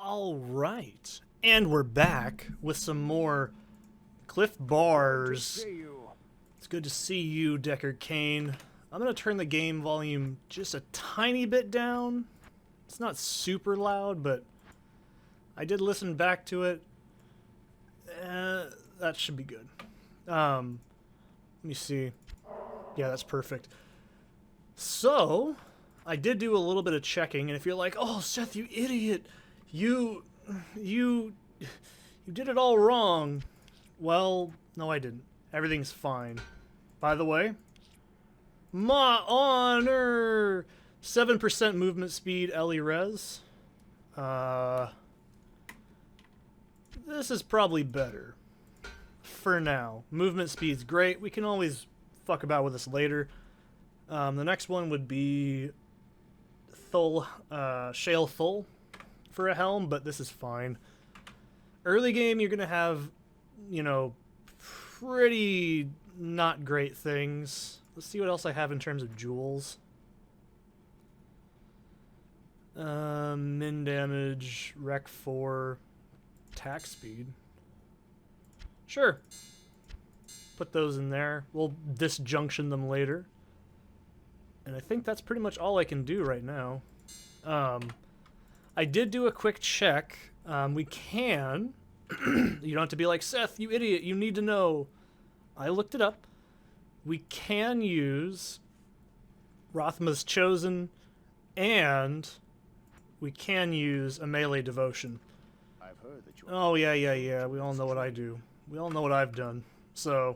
All right, and we're back with some more Cliff Bars. It's good to see you, Deckard Cain. I'm gonna turn the game volume just a tiny bit down. It's not super loud, but I did listen back to it. That should be good. Let me see. Yeah, that's perfect. So, I did do a little bit of checking, and if you're like, oh, Seth, you idiot, you did it all wrong. Well, no, I didn't. Everything's fine. By the way, my honor! 7% movement speed, LE res. This is probably better. For now. Movement speed's great. We can always fuck about with this later. The next one would be Shale Thul for a helm, but this is fine. Early game, you're going to have, you know, pretty not great things. Let's see what else I have in terms of jewels. Min damage, rec 4, attack speed. Sure. Put those in there. We'll disjunction them later. And I think that's pretty much all I can do right now. I did do a quick check. We can... you don't have to be like, Seth, you idiot, you need to know. I looked it up. We can use Rothma's Chosen, and we can use a melee devotion. I've heard that you... Oh, yeah. We all know what I do. We all know what I've done. So,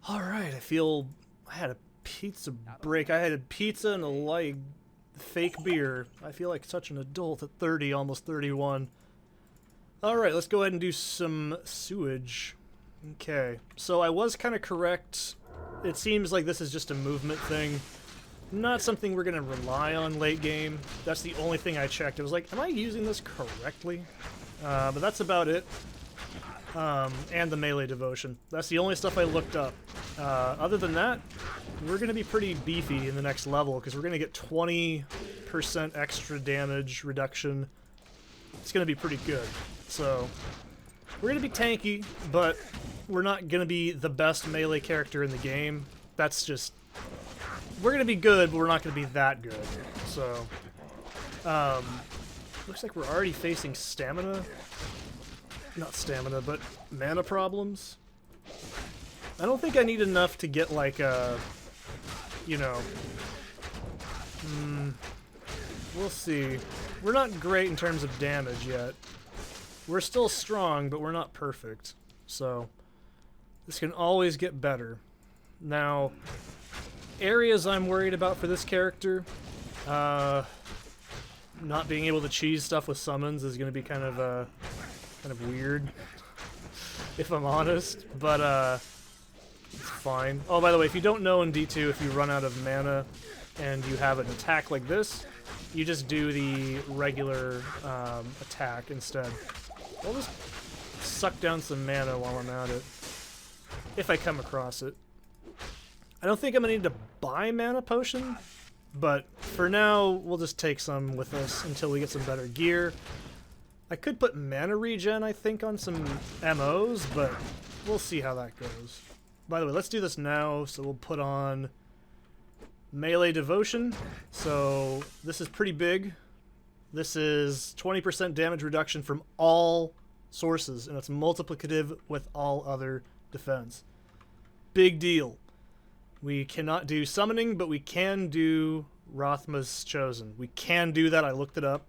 alright, I had a pizza break. I had a pizza and a light fake beer. I feel like such an adult at 30, almost 31. Alright, let's go ahead and do some sewage. Okay, so I was kind of correct. It seems like this is just a movement thing. Not something we're going to rely on late game. That's the only thing I checked. It was like, am I using this correctly? But that's about it. And the melee devotion. That's the only stuff I looked up. Other than that, we're going to be pretty beefy in the next level because we're going to get 20% extra damage reduction. It's going to be pretty good. So, we're going to be tanky, but we're not going to be the best melee character in the game. That's just... We're going to be good, but we're not going to be that good. So, looks like we're already facing stamina. Not stamina, but mana problems. I don't think I need enough to get like a... You know... we'll see. We're not great in terms of damage yet. We're still strong, but we're not perfect. So, this can always get better. Now, areas I'm worried about for this character, not being able to cheese stuff with summons is going to be kind of weird, if I'm honest, but it's fine. Oh, by the way, if you don't know in D2, if you run out of mana and you have an attack like this, you just do the regular attack instead. I'll just suck down some mana while I'm at it, if I come across it. I don't think I'm going to need to buy mana potion, but for now, we'll just take some with us until we get some better gear. I could put mana regen, I think, on some MOs, but we'll see how that goes. By the way, let's do this now, so we'll put on melee devotion. So this is pretty big. This is 20% damage reduction from all sources, and it's multiplicative with all other defense. Big deal. We cannot do summoning, but we can do Rothma's Chosen. We can do that, I looked it up.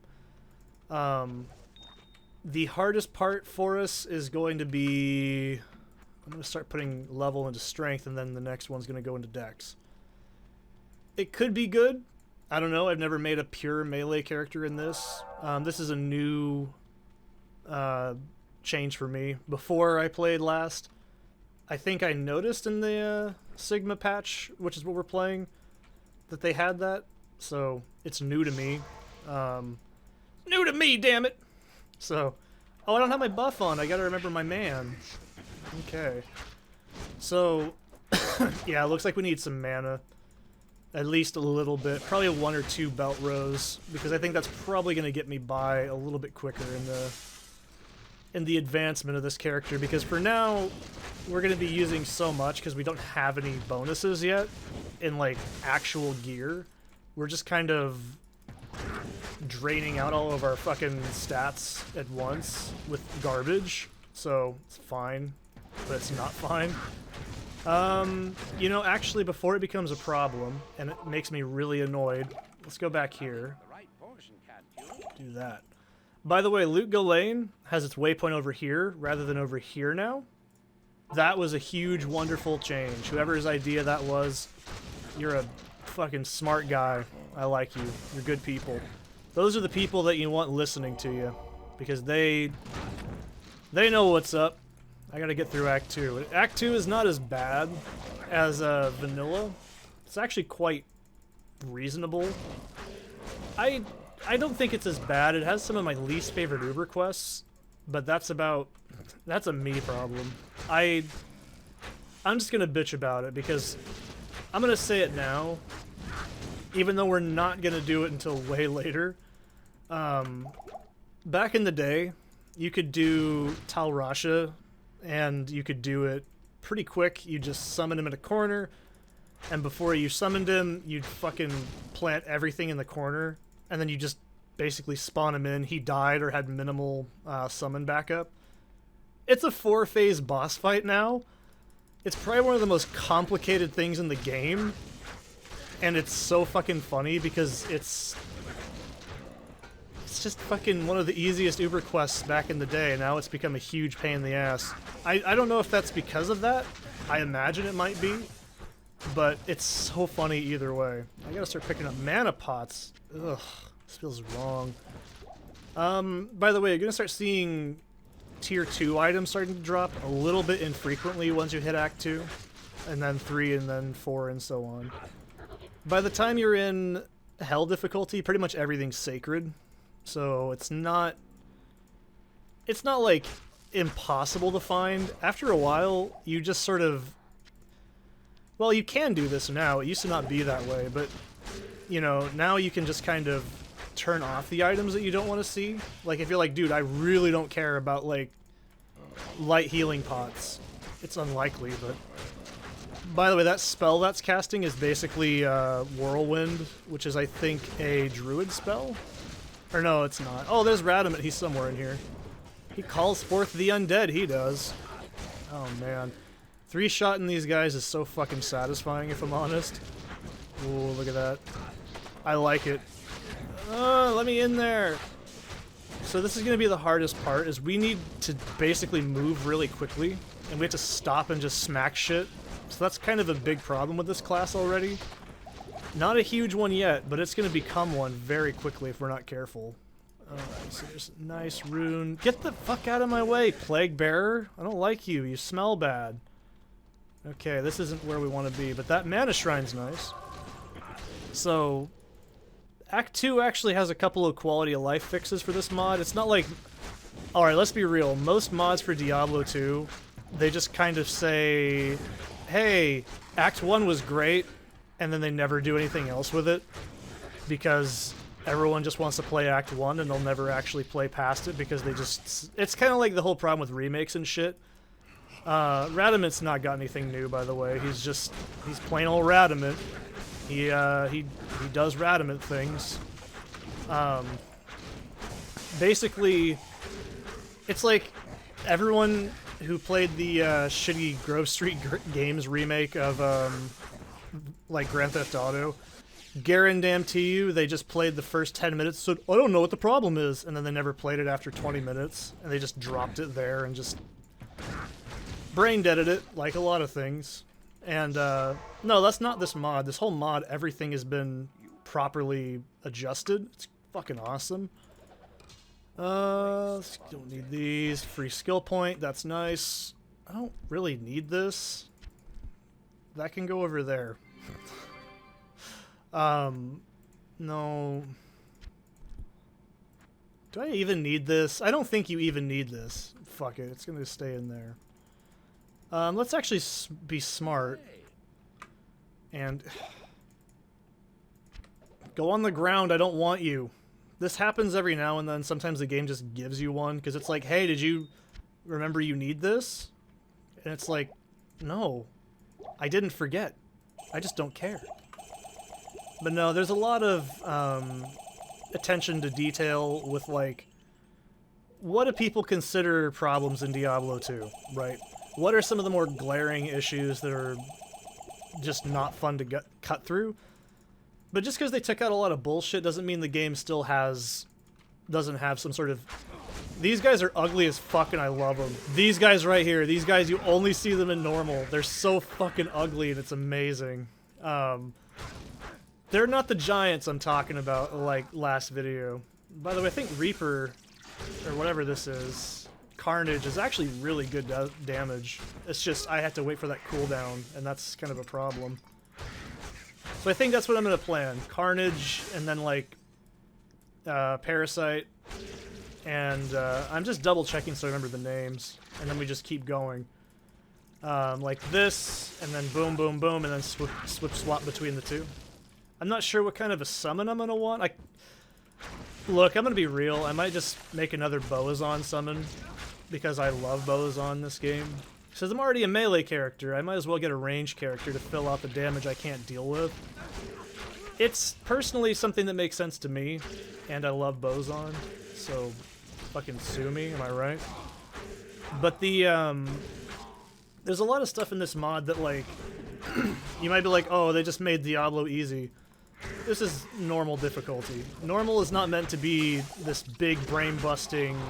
The hardest part for us is going to be... I'm going to start putting level into strength, and then the next one's going to go into dex. It could be good. I don't know. I've never made a pure melee character in this. This is a new change for me. Before I played last, I think I noticed in the Sigma patch, which is what we're playing, that they had that. So it's new to me. New to me, damn it! So, oh, I don't have my buff on. I gotta remember my man. Okay. So, yeah, it looks like we need some mana. At least a little bit. Probably 1 or 2 belt rows, because I think that's probably going to get me by a little bit quicker in the advancement of this character, because for now we're going to be using so much because we don't have any bonuses yet in like actual gear. We're just kind of draining out all of our fucking stats at once with garbage, so it's fine, but it's not fine. You know, actually, before it becomes a problem, and it makes me really annoyed, let's go back here. Do that. By the way, Loot Ghislaine has its waypoint over here rather than over here now. That was a huge, wonderful change. Whoever's idea that was, you're a fucking smart guy. I like you. You're good people. Those are the people that you want listening to you, because they know what's up. I gotta get through Act 2. Act 2 is not as bad as vanilla. It's actually quite reasonable. I don't think it's as bad. It has some of my least favorite Uber quests, but that's a me problem. I'm just gonna bitch about it because I'm gonna say it now, even though we're not gonna do it until way later. Back in the day, you could do Tal Rasha, and you could do it pretty quick. You just summon him in a corner, and before you summoned him, you'd fucking plant everything in the corner, and then you just basically spawn him in. He died or had minimal summon backup. It's a 4-phase boss fight now. It's probably one of the most complicated things in the game, and it's so fucking funny because it's just fucking one of the easiest Uber quests back in the day. Now it's become a huge pain in the ass. I don't know if that's because of that. I imagine it might be, but it's so funny either way. I gotta start picking up mana pots. Ugh, this feels wrong. By the way, you're gonna start seeing tier 2 items starting to drop a little bit infrequently once you hit Act 2, and then 3, and then 4, and so on. By the time you're in Hell difficulty, pretty much everything's sacred. So it's not like impossible to find. After a while, you just sort of, well, you can do this now. It used to not be that way, but you know, now you can just kind of turn off the items that you don't want to see. Like if you're like, dude, I really don't care about like light healing pots. It's unlikely, but by the way, that spell that's casting is basically Whirlwind, which is I think a druid spell. Or no, it's not. Oh, there's Radamant. He's somewhere in here. He calls forth the undead. He does. Oh, man. 3-shotting these guys is so fucking satisfying, if I'm honest. Ooh, look at that. I like it. Let me in there. So this is going to be the hardest part, is we need to basically move really quickly, and we have to stop and just smack shit. So that's kind of a big problem with this class already. Not a huge one yet, but it's going to become one very quickly if we're not careful. Alright, so there's a nice rune. Get the fuck out of my way, Plague Bearer! I don't like you. You smell bad. Okay, this isn't where we want to be, but that mana shrine's nice. So, Act 2 actually has a couple of quality of life fixes for this mod. It's not like... Alright, let's be real. Most mods for Diablo 2, they just kind of say, hey, Act 1 was great, and then they never do anything else with it because everyone just wants to play Act 1 and they'll never actually play past it because they just... It's kind of like the whole problem with remakes and shit. Radamant's not got anything new, by the way. He's plain old Radamant. He does Radamant things. Basically, it's like everyone who played the shitty Grove Street Games remake of like Grand Theft Auto, guarantee you they just played the first 10 minutes, said, I don't know what the problem is, and then they never played it after 20 minutes, and they just dropped it there and just brain deaded it, like a lot of things. And no, that's not this mod. This whole mod, everything has been properly adjusted. It's fucking awesome. Don't need these. Free skill point, that's nice. I don't really need this. That can go over there. No. Do I even need this? I don't think you even need this. Fuck it, it's gonna stay in there. Let's actually be smart. And Go on the ground, I don't want you. This happens every now and then. Sometimes the game just gives you one, because it's like, hey, did you remember you need this? And it's like, no, I didn't forget. I just don't care. But no, there's a lot of attention to detail with, like, what do people consider problems in Diablo 2, right? What are some of the more glaring issues that are just not fun to cut through? But just because they took out a lot of bullshit doesn't mean the game still doesn't have some sort of... These guys are ugly as fuck and I love them. These guys right here, these guys, you only see them in normal. They're so fucking ugly and it's amazing. They're not the giants I'm talking about, like last video. By the way, I think Reaper, or whatever this is, Carnage, is actually really good damage. It's just, I have to wait for that cooldown, and that's kind of a problem. So I think that's what I'm going to plan. Carnage, and then, like, Parasite, and I'm just double-checking so I remember the names, and then we just keep going. Like this, and then boom, boom, boom, and then swap between the two. I'm not sure what kind of a summon I'm going to want. Look, I'm going to be real. I might just make another Boazon summon, because I love Boazon in this game. Since I'm already a melee character, I might as well get a ranged character to fill out the damage I can't deal with. It's personally something that makes sense to me, and I love Boazon, so fucking sue me, am I right? But the, there's a lot of stuff in this mod that, like, you might be like, oh, they just made Diablo easy. This is normal difficulty. Normal is not meant to be this big brain-busting,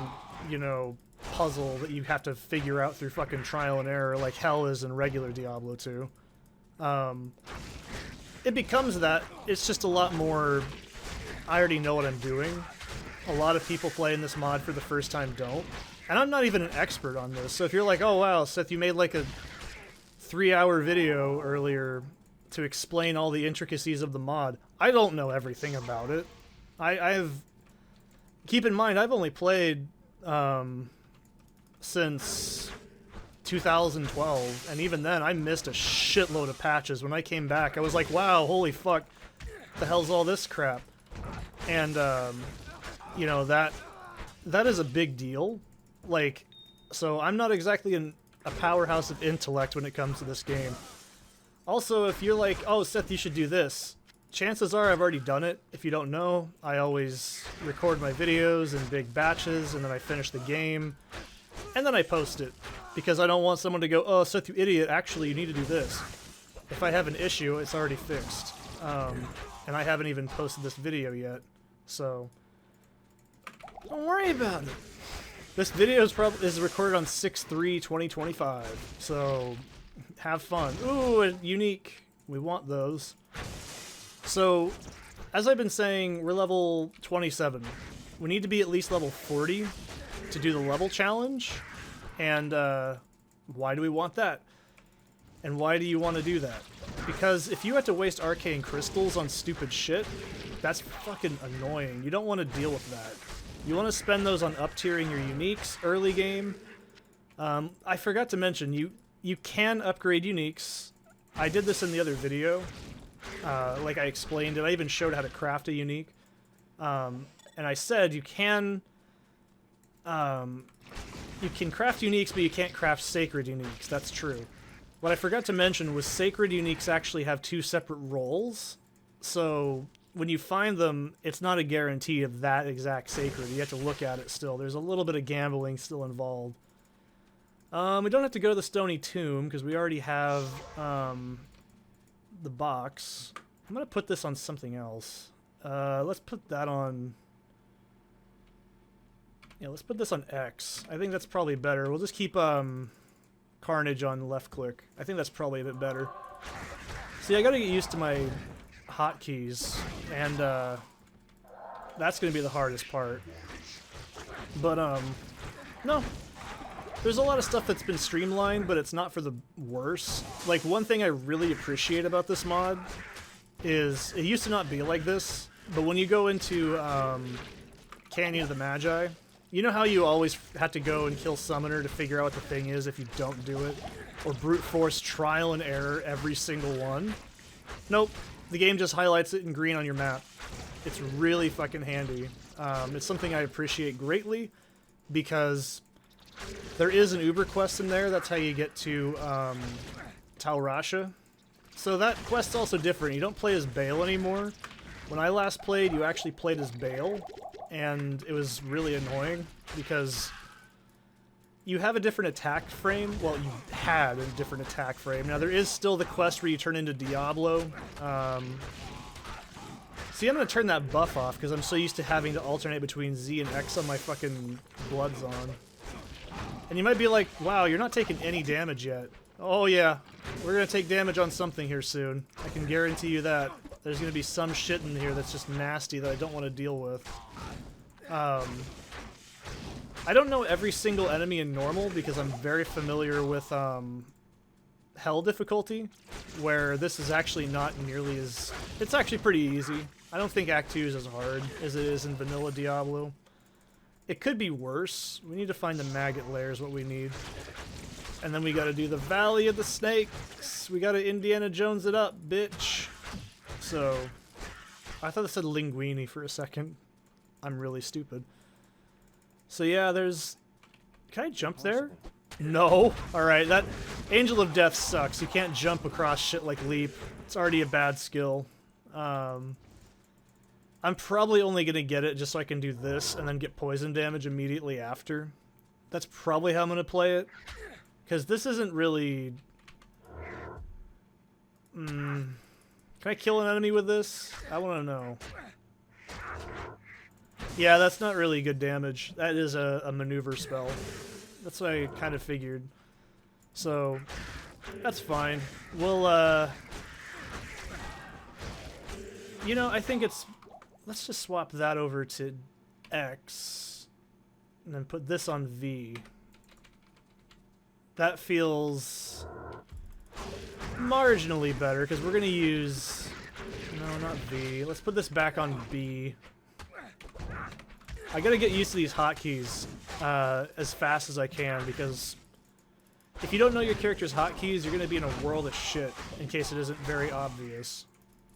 you know, puzzle that you have to figure out through fucking trial and error like hell is in regular Diablo 2. It becomes that. It's just a lot more, I already know what I'm doing. A lot of people playing this mod for the first time don't. And I'm not even an expert on this, so if you're like, oh wow, Seth, you made like a 3-hour video earlier to explain all the intricacies of the mod. I don't know everything about it. Keep in mind, I've only played since 2012, and even then I missed a shitload of patches. When I came back, I was like, wow, holy fuck, the hell's all this crap? And you know, that is a big deal. Like, so I'm not exactly a powerhouse of intellect when it comes to this game. Also, if you're like, oh, Seth, you should do this, chances are I've already done it. If you don't know, I always record my videos in big batches, and then I finish the game, and then I post it. Because I don't want someone to go, oh, Seth, you idiot, actually, you need to do this. If I have an issue, it's already fixed. And I haven't even posted this video yet, so don't worry about it. This video is recorded on 6/3/2025, so have fun. Ooh, a unique. We want those. So, as I've been saying, we're level 27. We need to be at least level 40 to do the level challenge. And why do we want that? And why do you want to do that? Because if you have to waste arcane crystals on stupid shit, that's fucking annoying. You don't want to deal with that. You want to spend those on up-tiering your uniques early game. I forgot to mention, you can upgrade uniques. I did this in the other video. Like I explained it. I even showed how to craft a unique. And I said you can craft uniques, but you can't craft sacred uniques. That's true. What I forgot to mention was sacred uniques actually have 2 separate roles. So when you find them, it's not a guarantee of that exact sacred. You have to look at it still. There's a little bit of gambling still involved. We don't have to go to the Stony Tomb, because we already have the box. I'm going to put this on something else. Let's put that on... Yeah, let's put this on X. I think that's probably better. We'll just keep Carnage on left click. I think that's probably a bit better. See, I gotta get used to my hotkeys, and that's gonna be the hardest part. But no. There's a lot of stuff that's been streamlined, but it's not for the worse. Like, one thing I really appreciate about this mod is it used to not be like this, but when you go into Canyon of the Magi, you know how you always had to go and kill Summoner to figure out what the thing is if you don't do it? Or brute force trial and error every single one? Nope. the game just highlights it in green on your map. It's really fucking handy. It's something I appreciate greatly because there is an Uber quest in there. That's how you get to Taurasha. So that quest's also different. You don't play as Bale anymore. When I last played, you actually played as Bale, and it was really annoying because you have a different attack frame. Well, you had a different attack frame. Now, there is still the quest where you turn into Diablo. See, I'm going to turn that buff off because I'm so used to having to alternate between Z and X on my fucking Bloods on. And you might be like, wow, you're not taking any damage yet. Oh yeah, we're going to take damage on something here soon. I can guarantee you that. There's going to be some shit in here that's just nasty that I don't want to deal with. I don't know every single enemy in normal because I'm very familiar with hell difficulty, where this is actually not nearly as... It's actually pretty easy. I don't think Act 2 is as hard as it is in vanilla Diablo. It could be worse. We need to find the maggot lair is what we need. And then we gotta do the Valley of the Snakes. We gotta Indiana Jones it up, bitch. So, I thought it said linguini for a second. I'm really stupid. So yeah, there's... Can I jump there? No. Alright, that Angel of Death sucks. You can't jump across shit like Leap. It's already a bad skill. I'm probably only gonna get it just so I can do this and then get poison damage immediately after. That's probably how I'm gonna play it. Because this isn't really... Can I kill an enemy with this? I want to know. Yeah, that's not really good damage. That is a maneuver spell. That's what I kind of figured. So, that's fine. We'll, you know, I think it's... Let's just swap that over to X. And then put this on V. That feels marginally better, because we're going to use... No, not V. Let's put this back on B. I got to get used to these hotkeys as fast as I can, because if you don't know your character's hotkeys, you're going to be in a world of shit, in case it isn't very obvious.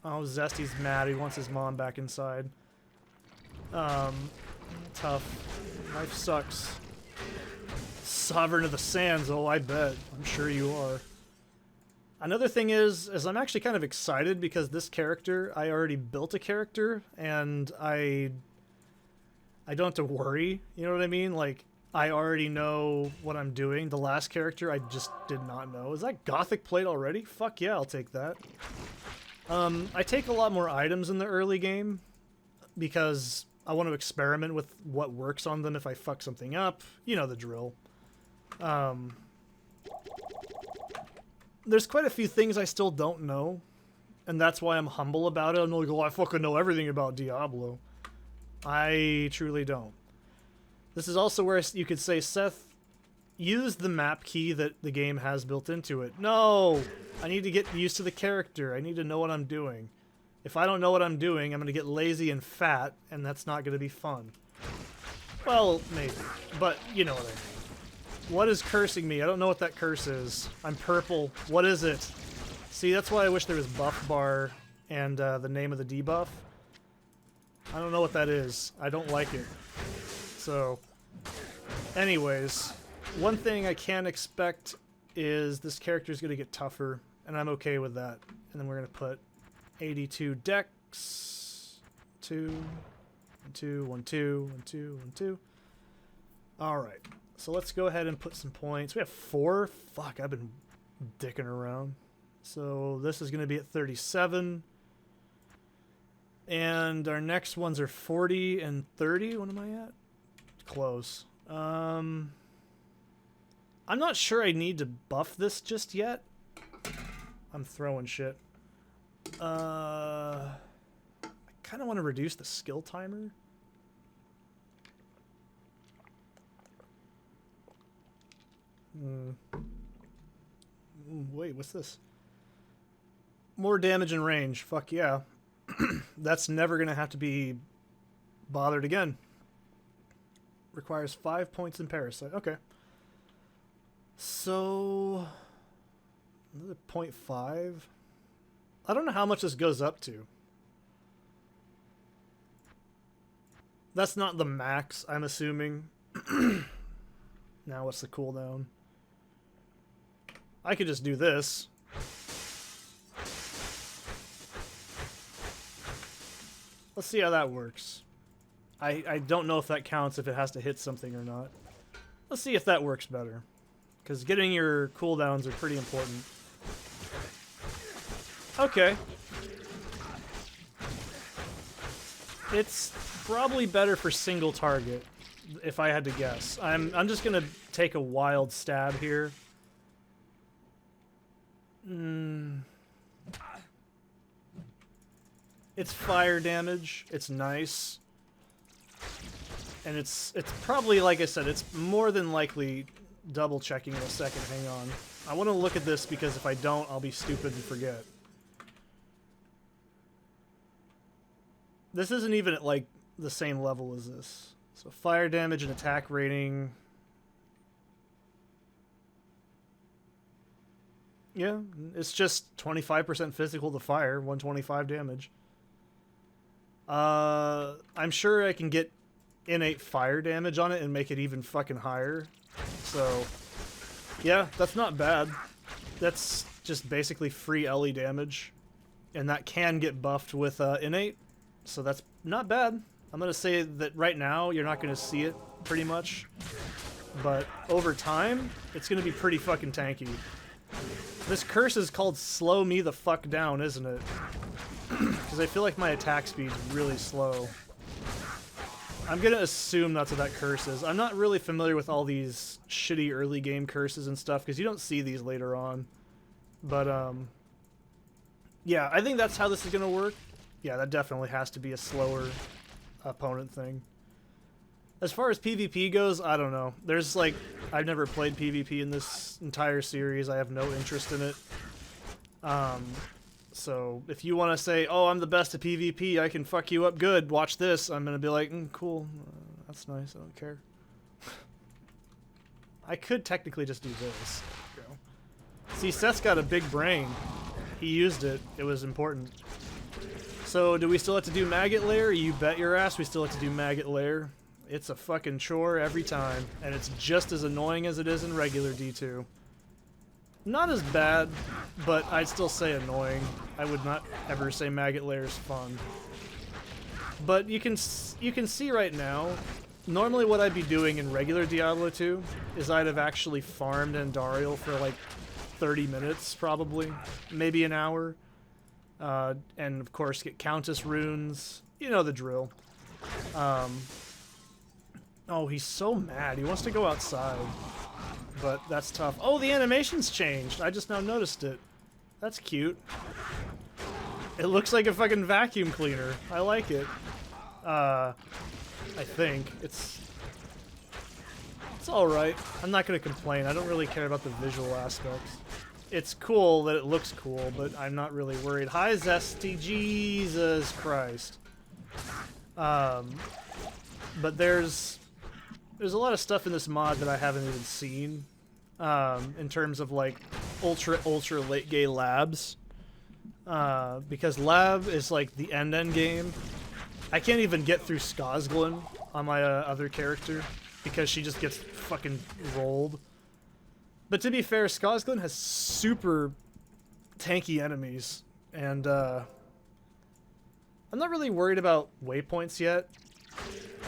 Oh, Zesty's mad. He wants his mom back inside. Tough. Life sucks. Sovereign of the Sands, oh, I bet. I'm sure you are. Another thing is I'm actually kind of excited because this character, I already built a character, and I don't have to worry, you know what I mean? Like, I already know what I'm doing. The last character, I just did not know. Is that Gothic plate already? Fuck yeah, I'll take that. I take a lot more items in the early game because I want to experiment with what works on them if I fuck something up. You know the drill. There's quite a few things I still don't know, and that's why I'm humble about it. I'm like, oh, I fucking know everything about Diablo. I truly don't. This is also where you could say, Seth, use the map key that the game has built into it. No! I need to get used to the character. I need to know what I'm doing. If I don't know what I'm doing, I'm going to get lazy and fat, and that's not going to be fun. Well, maybe. But you know what I mean. What is cursing me? I don't know what that curse is. I'm purple. What is it? See, that's why I wish there was buff bar and the name of the debuff. I don't know what that is. I don't like it. So, anyways, one thing I can expect is this character is going to get tougher, and I'm okay with that. And then we're going to put 82 dex, 2, 1, 2, 1, 2, 1, 2, 1, 2. Alright, so let's go ahead and put some points. We have 4? Fuck, I've been dicking around. So this is going to be at 37. And our next ones are 40 and 30. What am I at? Close. I'm not sure I need to buff this just yet. I'm throwing shit. I kind of want to reduce the skill timer. Wait, what's this? More damage and range. Fuck yeah. That's never going to have to be bothered again. Requires 5 points in Parasite. Okay. So, another 0.5. I don't know how much this goes up to. That's not the max, I'm assuming. Now what's the cooldown? I could just do this. Let's see how that works. I don't know if that counts, if it has to hit something or not. Let's see if that works better. Because getting your cooldowns are pretty important. Okay. It's probably better for single target, if I had to guess. I'm just gonna take a wild stab here. It's fire damage. It's nice. And it's probably, like I said, it's more than likely double checking in a second. Hang on. I want to look at this because if I don't, I'll be stupid and forget. This isn't even at, like, the same level as this. So fire damage and attack rating. Yeah, it's just 25% physical to fire, 125 damage. I'm sure I can get innate fire damage on it and make it even fucking higher. So, yeah, that's not bad. That's just basically free LE damage. And that can get buffed with innate. So that's not bad. I'm going to say that right now you're not going to see it pretty much. But over time, it's going to be pretty fucking tanky. This curse is called Slow Me the Fuck Down, isn't it? Because I feel like my attack speed's really slow. I'm gonna assume that's what that curse is. I'm not really familiar with all these shitty early game curses and stuff, because you don't see these later on. But, yeah, I think that's how this is gonna work. Yeah, that definitely has to be a slower opponent thing. As far as PvP goes, I don't know. There's, like, I've never played PvP in this entire series. I have no interest in it. So, if you want to say, oh, I'm the best at PvP, I can fuck you up good, watch this, I'm going to be like, cool, that's nice, I don't care. I could technically just do this. There we go. See, Seth's got a big brain. He used it. It was important. So, do we still have to do Maggot Lair? You bet your ass we still have to do Maggot Lair. It's a fucking chore every time, and it's just as annoying as it is in regular D2. Not as bad, but I'd still say annoying. I would not ever say Maggot Lair is fun. But you can see right now, normally what I'd be doing in regular Diablo 2 is I'd have actually farmed Andariel for like 30 minutes, probably. Maybe an hour. And of course get Countess runes. You know the drill. Oh, he's so mad. He wants to go outside. But that's tough. Oh, the animation's changed. I just now noticed it. That's cute. It looks like a fucking vacuum cleaner. I like it. I think. It's alright. I'm not going to complain. I don't really care about the visual aspects. It's cool that it looks cool, but I'm not really worried. Hi, Zesty. Jesus Christ. But there's a lot of stuff in this mod that I haven't even seen. In terms of like ultra late game labs, because lab is like the end game. I can't even get through Skosglin on my other character because she just gets fucking rolled. But to be fair, Skosglin has super tanky enemies, and I'm not really worried about waypoints yet.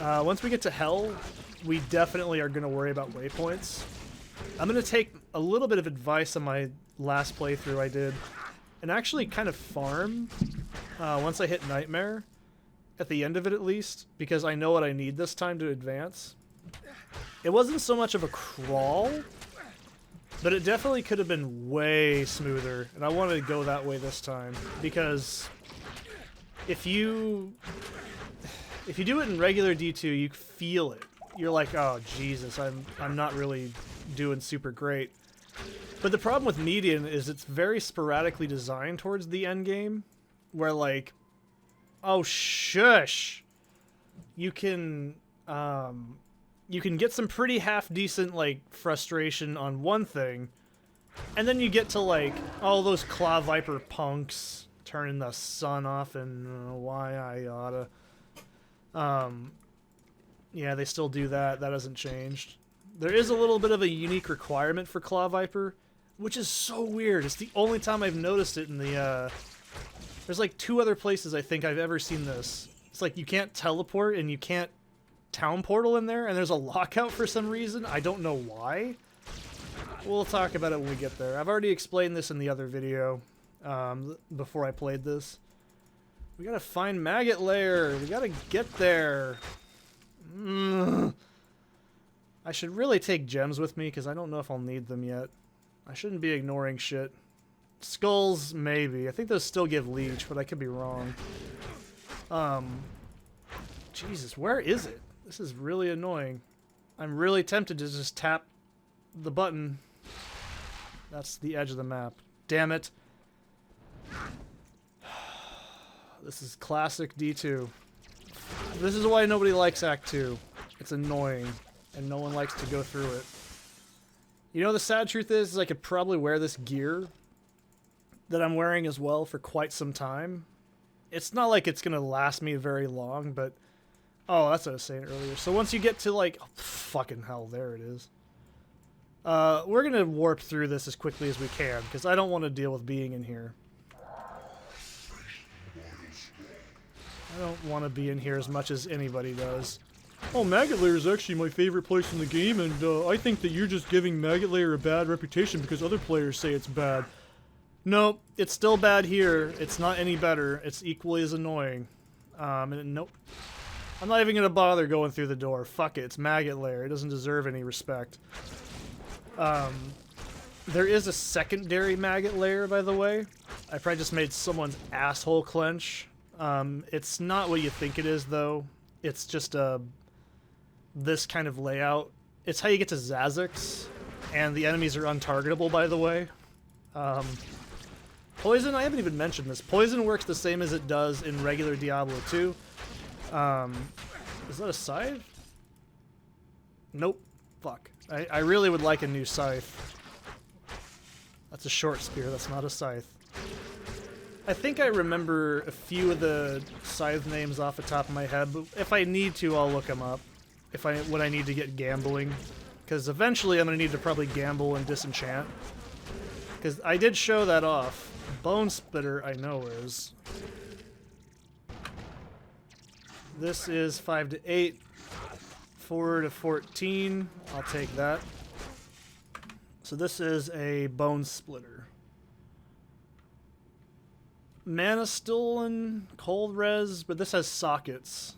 Once we get to Hell, we definitely are going to worry about waypoints. I'm going to take a little bit of advice on my last playthrough I did, and actually kind of farm once I hit Nightmare, at the end of it at least, because I know what I need this time to advance. It wasn't so much of a crawl, but it definitely could have been way smoother, and I wanted to go that way this time, because if you do it in regular D2, you feel it. You're like, oh Jesus, I'm not really doing super great. But the problem with Median is it's very sporadically designed towards the end game, where like, oh shush, you can get some pretty half decent like frustration on one thing, and then you get to like all those Claw Viper punks turning the sun off and why I oughta. Yeah, they still do that. That hasn't changed. There is a little bit of a unique requirement for Claw Viper, which is so weird. It's the only time I've noticed it in the, there's like 2 other places I think I've ever seen this. It's like you can't teleport and you can't town portal in there, and there's a lockout for some reason. I don't know why. We'll talk about it when we get there. I've already explained this in the other video, before I played this. We gotta find Maggot Lair. We gotta get there. I should really take gems with me, because I don't know if I'll need them yet. I shouldn't be ignoring shit. Skulls, maybe. I think those still give leech, but I could be wrong. Jesus, where is it? This is really annoying. I'm really tempted to just tap the button. That's the edge of the map. Damn it. This is classic D2. This is why nobody likes Act 2. It's annoying, and no one likes to go through it. You know, the sad truth is I could probably wear this gear that I'm wearing as well for quite some time. It's not like it's going to last me very long, but... Oh, that's what I was saying earlier. So once you get to, like... Oh, fucking hell, there it is. We're going to warp through this as quickly as we can, because I don't want to deal with being in here. I don't want to be in here as much as anybody does. Oh, Maggot Lair is actually my favorite place in the game, and I think that you're just giving Maggot Lair a bad reputation because other players say it's bad. Nope, it's still bad here. It's not any better. It's equally as annoying. Nope. I'm not even going to bother going through the door. Fuck it, it's Maggot Lair. It doesn't deserve any respect. There is a secondary Maggot Lair, by the way. I probably just made someone's asshole clench. It's not what you think it is, though. It's just this kind of layout. It's how you get to Zazix, and the enemies are untargetable, by the way. Poison, I haven't even mentioned this. Poison works the same as it does in regular Diablo 2. Is that a scythe? Nope. Fuck. I really would like a new scythe. That's a short spear, that's not a scythe. I think I remember a few of the scythe names off the top of my head, but if I need to, I'll look them up. When I need to get gambling. Because eventually I'm going to need to probably gamble and disenchant. Because I did show that off. Bone Splitter I know is. This is 5 to 8. 4 to 14. I'll take that. So this is a Bone Splitter. Mana Stolen, Cold Res, but this has sockets.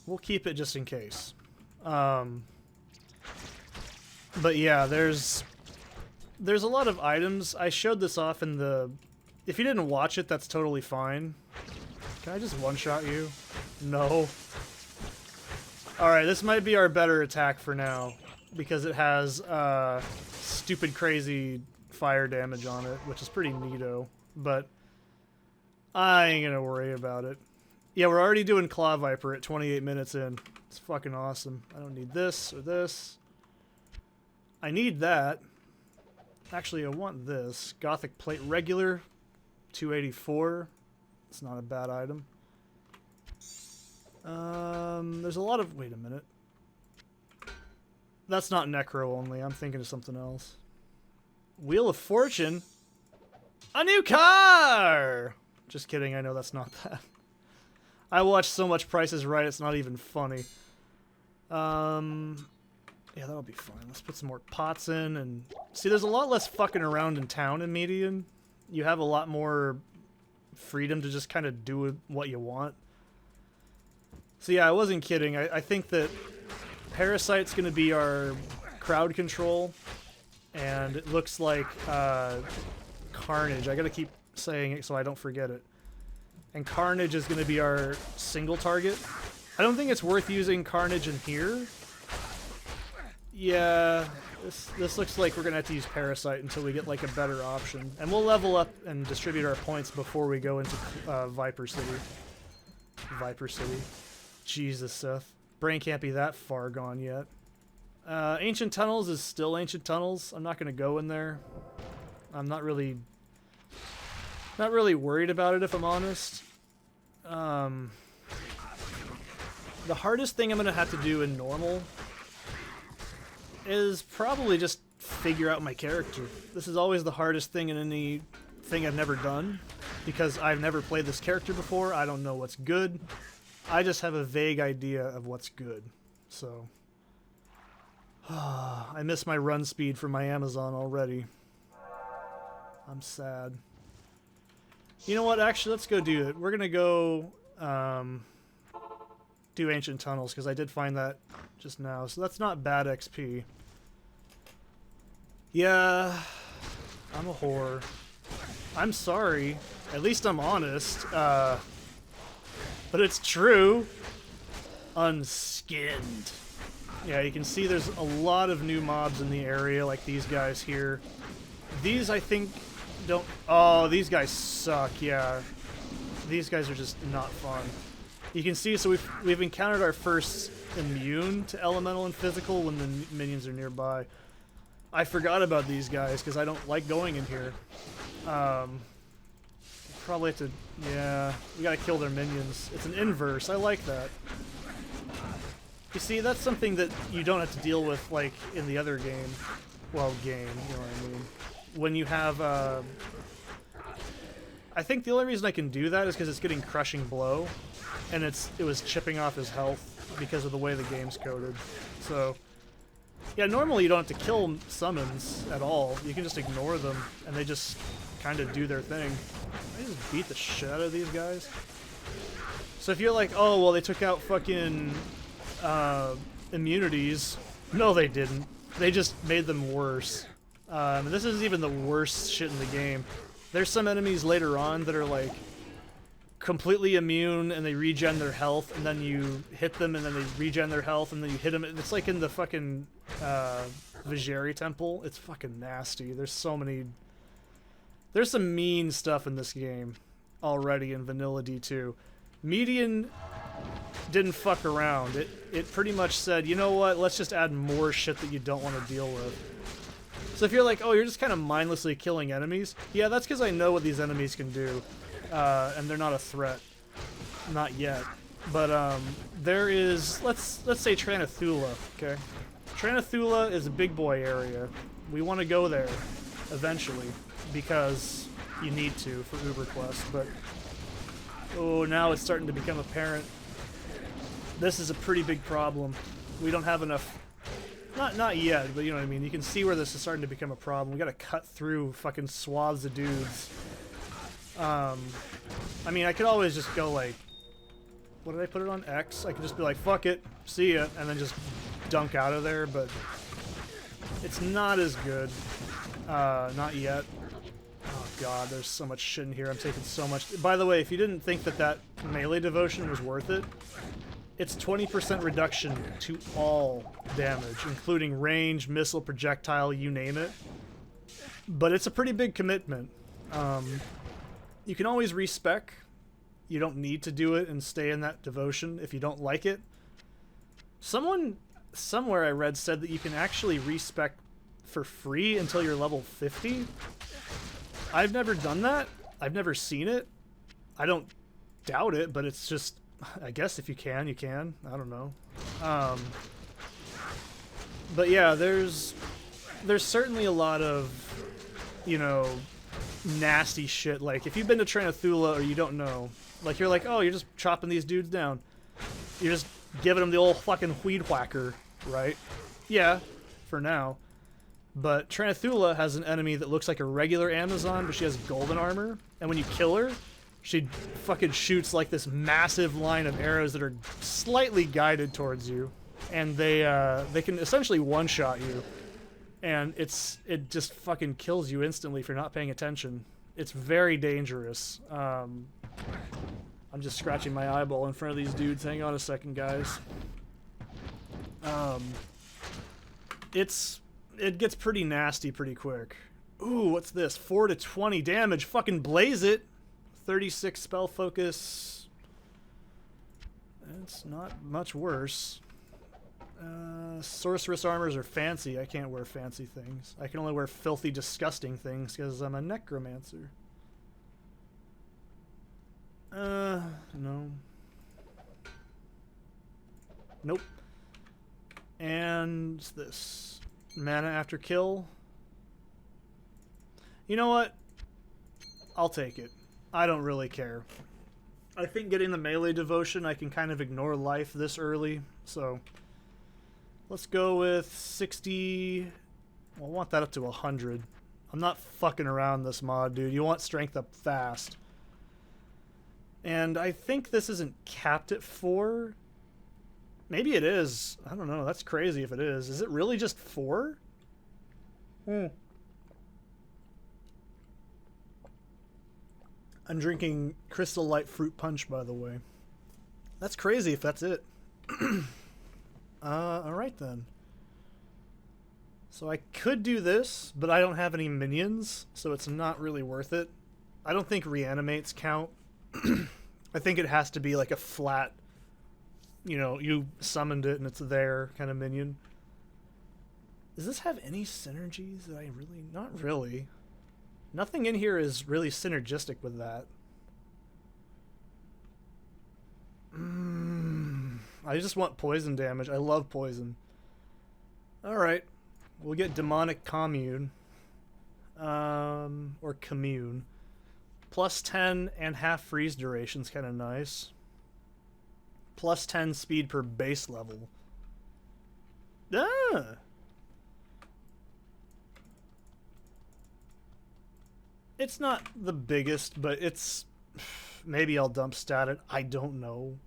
We'll keep it just in case. But yeah, there's a lot of items. I showed this off in the... If you didn't watch it, that's totally fine. Can I just one-shot you? No. Alright, this might be our better attack for now. Because it has stupid crazy fire damage on it, which is pretty neato. But I ain't gonna worry about it. Yeah, we're already doing Claw Viper at 28 minutes in. It's fucking awesome. I don't need this or this. I need that. Actually, I want this. Gothic Plate Regular, 284. It's not a bad item. There's a lot of... Wait a minute. That's not Necro only. I'm thinking of something else. Wheel of Fortune? A new car! Just kidding, I know that's not that. I watch so much Price is Right, it's not even funny. Yeah, that'll be fine. Let's put some more pots in and... See, there's a lot less fucking around in town in Median. You have a lot more freedom to just kind of do what you want. So yeah, I wasn't kidding. I think that Parasite's gonna be our crowd control. And it looks like Carnage. I gotta keep saying it so I don't forget it. And Carnage is going to be our single target. I don't think it's worth using Carnage in here. Yeah, this looks like we're going to have to use Parasite until we get like a better option. And we'll level up and distribute our points before we go into Viper City. Viper City. Jesus, Seth. Brain can't be that far gone yet. Ancient Tunnels is still Ancient Tunnels. I'm not going to go in there. I'm not really worried about it, if I'm honest. The hardest thing I'm going to have to do in normal is probably just figure out my character. This is always the hardest thing in anything I've never done, because I've never played this character before. I don't know what's good. I just have a vague idea of what's good. So, I miss my run speed from my Amazon already. I'm sad. You know what? Actually, let's go do it. We're gonna go do Ancient Tunnels, because I did find that just now. So that's not bad XP. Yeah, I'm a whore. I'm sorry. At least I'm honest. But it's true. Unskinned. Yeah, you can see there's a lot of new mobs in the area, like these guys here. These, I think, don't... Oh, these guys suck, yeah. These guys are just not fun. You can see, so we've encountered our first immune to elemental and physical when the minions are nearby. I forgot about these guys, because I don't like going in here. Probably have to... Yeah, we gotta kill their minions. It's an inverse, I like that. You see, that's something that you don't have to deal with, like, in the other game. Well, game, you know what I mean. When you have, I think the only reason I can do that is because it's getting Crushing Blow, and it was chipping off his health because of the way the game's coded. So, yeah, normally you don't have to kill summons at all. You can just ignore them, and they just kind of do their thing. I just beat the shit out of these guys. So if you're like, oh, well, they took out fucking... immunities. No, they didn't. They just made them worse. This isn't even the worst shit in the game. There's some enemies later on that are like completely immune and they regen their health, and then you hit them and then they regen their health, and then you hit them. It's like in the fucking Vijeri Temple. It's fucking nasty. There's so many... There's some mean stuff in this game already in Vanilla D2. Median didn't fuck around. It pretty much said, you know what, let's just add more shit that you don't want to deal with. So if you're like, oh, you're just kind of mindlessly killing enemies, yeah, that's because I know what these enemies can do, and they're not a threat. Not yet. But there is, let's say Tranathula, okay? Tranathula is a big boy area. We want to go there eventually, because you need to for UberQuest, but oh, now it's starting to become apparent. This is a pretty big problem. We don't have enough... Not yet, but you know what I mean. You can see where this is starting to become a problem. We gotta cut through fucking swaths of dudes. I mean, I could always just go like... What did I put it on? X? I could just be like, fuck it, see ya, and then just dunk out of there, but... It's not as good. Not yet. Oh god, there's so much shit in here. I'm taking so much... By the way, if you didn't think that melee devotion was worth it, it's 20% reduction to all damage, including range, missile, projectile, you name it. But it's a pretty big commitment. You can always respec. You don't need to do it and stay in that devotion if you don't like it. Someone somewhere I read said that you can actually respec for free until you're level 50. I've never done that. I've never seen it. I don't doubt it, but it's just... I guess if you can, you can. I don't know. But yeah, there's certainly a lot of, you know, nasty shit. Like, if you've been to Tranathula or you don't know, like, you're like, oh, you're just chopping these dudes down. You're just giving them the old fucking weed whacker, right? Yeah, for now. But Tranathula has an enemy that looks like a regular Amazon, but she has golden armor. And when you kill her, she fucking shoots like this massive line of arrows that are slightly guided towards you, and they can essentially one-shot you, and it just fucking kills you instantly if you're not paying attention. It's very dangerous. I'm just scratching my eyeball in front of these dudes. Hang on a second, guys. It gets pretty nasty pretty quick. Ooh, what's this? 4 to 20 damage. Fucking blaze it. 36 spell focus. It's not much worse. Sorceress armors are fancy. I can't wear fancy things. I can only wear filthy, disgusting things because I'm a necromancer. No. Nope. And this. Mana after kill. You know what? I'll take it. I don't really care. I think getting the melee devotion, I can kind of ignore life this early, so let's go with 60. Well, I want that up to 100. I'm not fucking around this mod, dude. You want strength up fast. And I think this isn't capped at 4. Maybe it is. I don't know. That's crazy if it is. Is it really just 4? I'm drinking Crystal Light Fruit Punch, by the way. That's crazy if that's it. Alright then. So I could do this, but I don't have any minions, so it's not really worth it. I don't think reanimates count. I think it has to be like a flat, you know, you summoned it and it's there kind of minion. Does this have any synergies that I really... Not really. Nothing in here is really synergistic with that. I just want poison damage. I love poison. Alright. We'll get Demonic Commune. Or Commune. Plus 10 and half freeze duration's kind of nice. Plus 10 speed per base level. Ah! It's not the biggest, but it's... Maybe I'll dump stat it. I don't know.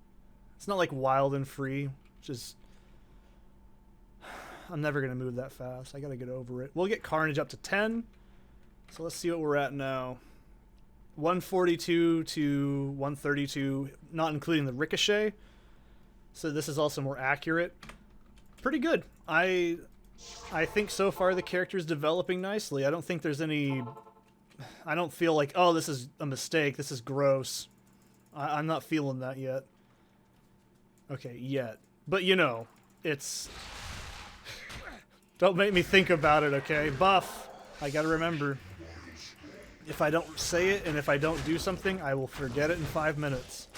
It's not like wild and free, which is... I'm never going to move that fast. I got to get over it. We'll get Carnage up to 10. So let's see what we're at now. 142 to 132, not including the Ricochet. So this is also more accurate. Pretty good. I think so far the character's developing nicely. I don't think there's any... I don't feel like, oh, this is a mistake. This is gross. I'm not feeling that yet. Okay, yet. But, you know, it's... Don't make me think about it, okay? Buff. I gotta remember. If I don't say it and if I don't do something, I will forget it in 5 minutes.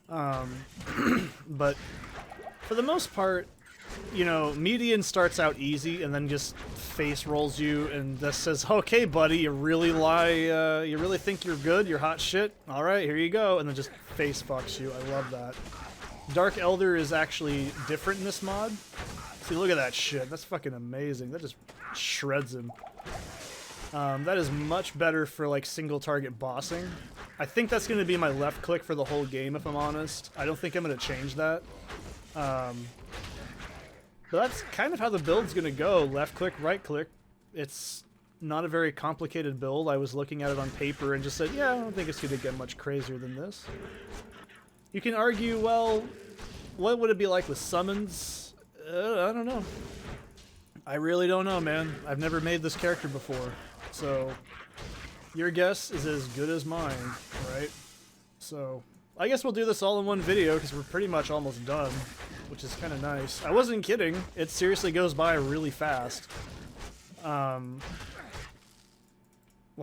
But for the most part, you know, Median starts out easy and then just face rolls you and this says, okay, buddy, you really you really think you're good, you're hot shit? Alright, here you go. And then just face fucks you. I love that. Dark Elder is actually different in this mod. See, look at that shit. That's fucking amazing. That just shreds him. That is much better for, like, single target bossing. I think that's going to be my left click for the whole game, if I'm honest. I don't think I'm going to change that. But that's kind of how the build's going to go. Left click, right click. It's not a very complicated build. I was looking at it on paper and just said, yeah, I don't think it's going to get much crazier than this. You can argue, well, what would it be like with summons? I don't know. I really don't know, man. I've never made this character before. So, your guess is as good as mine, right? So, I guess we'll do this all in one video because we're pretty much almost done, which is kind of nice. I wasn't kidding. It seriously goes by really fast. Why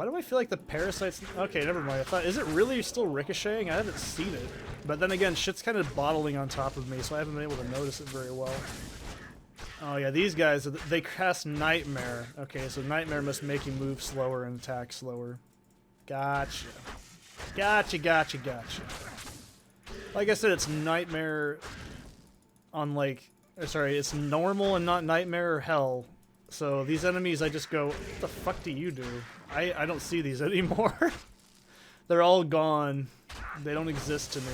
do I feel like the parasites... Okay, never mind. I thought, is it really still ricocheting? I haven't seen it. But then again, shit's kind of bottling on top of me, so I haven't been able to notice it very well. Oh yeah, these guys, they cast Nightmare. Okay, so Nightmare must make you move slower and attack slower. Gotcha. Gotcha, gotcha, gotcha. Like I said, it's Nightmare on like... Sorry, it's normal and not Nightmare or Hell. So these enemies, I just go, what the fuck do you do? I don't see these anymore. They're all gone. They don't exist to me.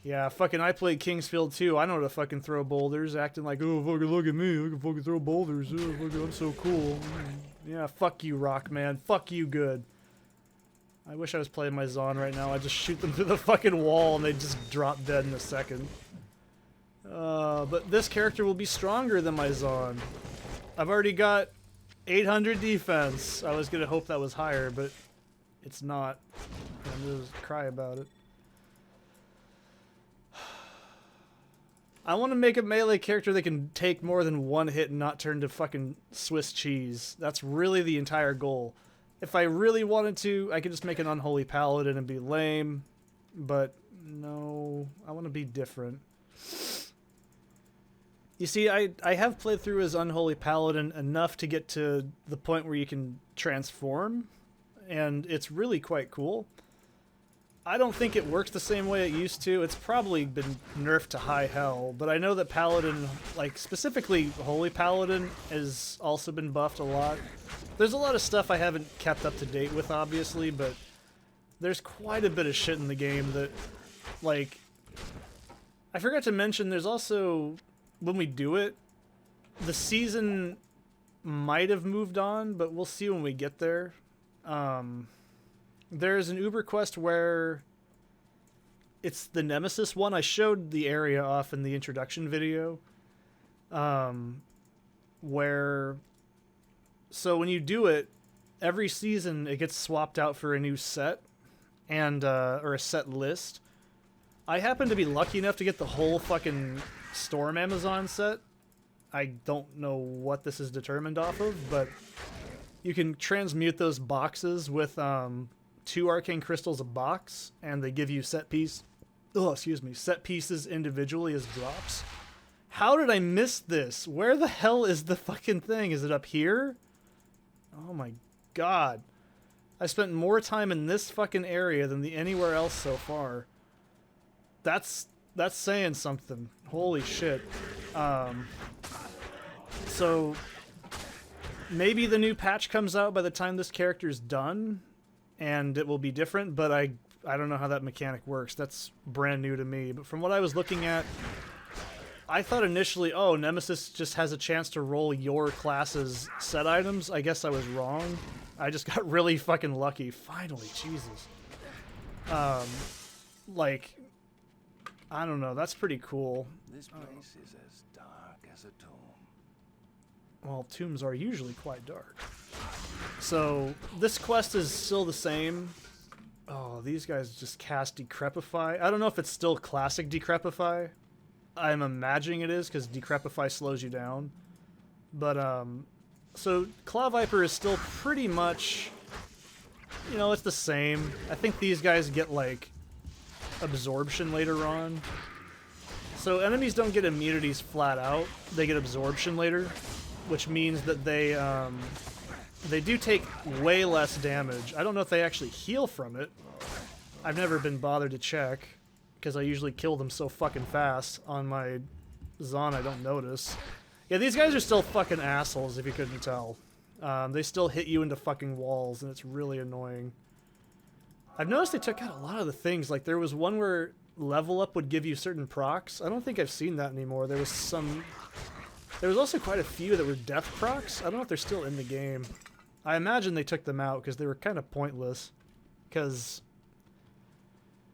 Yeah, fucking I played Kingsfield too. I know how to fucking throw boulders, acting like, oh, fucking look at me. I can fucking throw boulders. Oh, fucking, I'm so cool. Yeah, fuck you, Rockman. Fuck you good. I wish I was playing my Zon right now. I'd just shoot them through the fucking wall and they'd just drop dead in a second. But this character will be stronger than my Zon. I've already got 800 defense. I was gonna hope that was higher, but it's not. I'm gonna cry about it. I want to make a melee character that can take more than one hit and not turn to fucking Swiss cheese. That's really the entire goal. If I really wanted to, I could just make an unholy paladin and be lame. But no, I want to be different. You see, I have played through as unholy paladin enough to get to the point where you can transform. And it's really quite cool. I don't think it works the same way it used to. It's probably been nerfed to high hell, but I know that Paladin, like specifically Holy Paladin, has also been buffed a lot. There's a lot of stuff I haven't kept up to date with, obviously, but there's quite a bit of shit in the game that, like, I forgot to mention, there's also, when we do it, the season might have moved on, but we'll see when we get there. There's an Uber quest where it's the Nemesis one. I showed the area off in the introduction video. Where, so when you do it, every season it gets swapped out for a new set, and or a set list. I happen to be lucky enough to get the whole fucking Storm Amazon set. I don't know what this is determined off of, but you can transmute those boxes with 2 arcane crystals a box, and they give you set pieces individually as drops. How did I miss this? Where the hell is the fucking thing? Is it up here? Oh my god. I spent more time in this fucking area than anywhere else so far. That's saying something. Holy shit. So maybe the new patch comes out by the time this character's done, and it will be different, but I don't know how that mechanic works. That's brand new to me. But from what I was looking at, I thought initially, oh, Nemesis just has a chance to roll your class's set items. I guess I was wrong. I just got really fucking lucky. Finally, Jesus. Like, I don't know. That's pretty cool. This place is as dark as a tomb. Well, tombs are usually quite dark. So, this quest is still the same. Oh, these guys just cast Decrepify. I don't know if it's still classic Decrepify. I'm imagining it is, because Decrepify slows you down. But, so Claw Viper is still pretty much, you know, it's the same. I think these guys get, like, absorption later on. So enemies don't get immunities flat out. They get absorption later, which means that they do take way less damage. I don't know if they actually heal from it. I've never been bothered to check, because I usually kill them so fucking fast on my Zon I don't notice. Yeah, these guys are still fucking assholes, if you couldn't tell. They still hit you into fucking walls, and it's really annoying. I've noticed they took out a lot of the things. Like, there was one where level up would give you certain procs. I don't think I've seen that anymore. There was some... There was also quite a few that were death procs. I don't know if they're still in the game. I imagine they took them out because they were kind of pointless. Because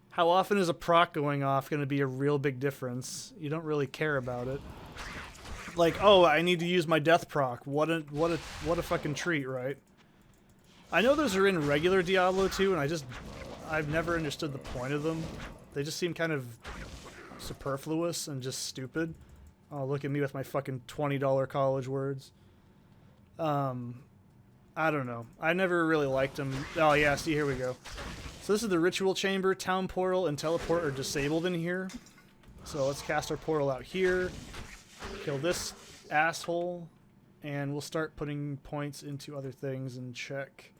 how often is a proc going off going to be a real big difference? You don't really care about it. Like, oh, I need to use my death proc. What a fucking treat, right? I know those are in regular Diablo too, and I've never understood the point of them. They just seem kind of superfluous and just stupid. Oh, look at me with my fucking $20 college words. I don't know. I never really liked them. Oh yeah, see, here we go. So this is the ritual chamber. Town portal and teleport are disabled in here. So let's cast our portal out here. Kill this asshole. And we'll start putting points into other things and check.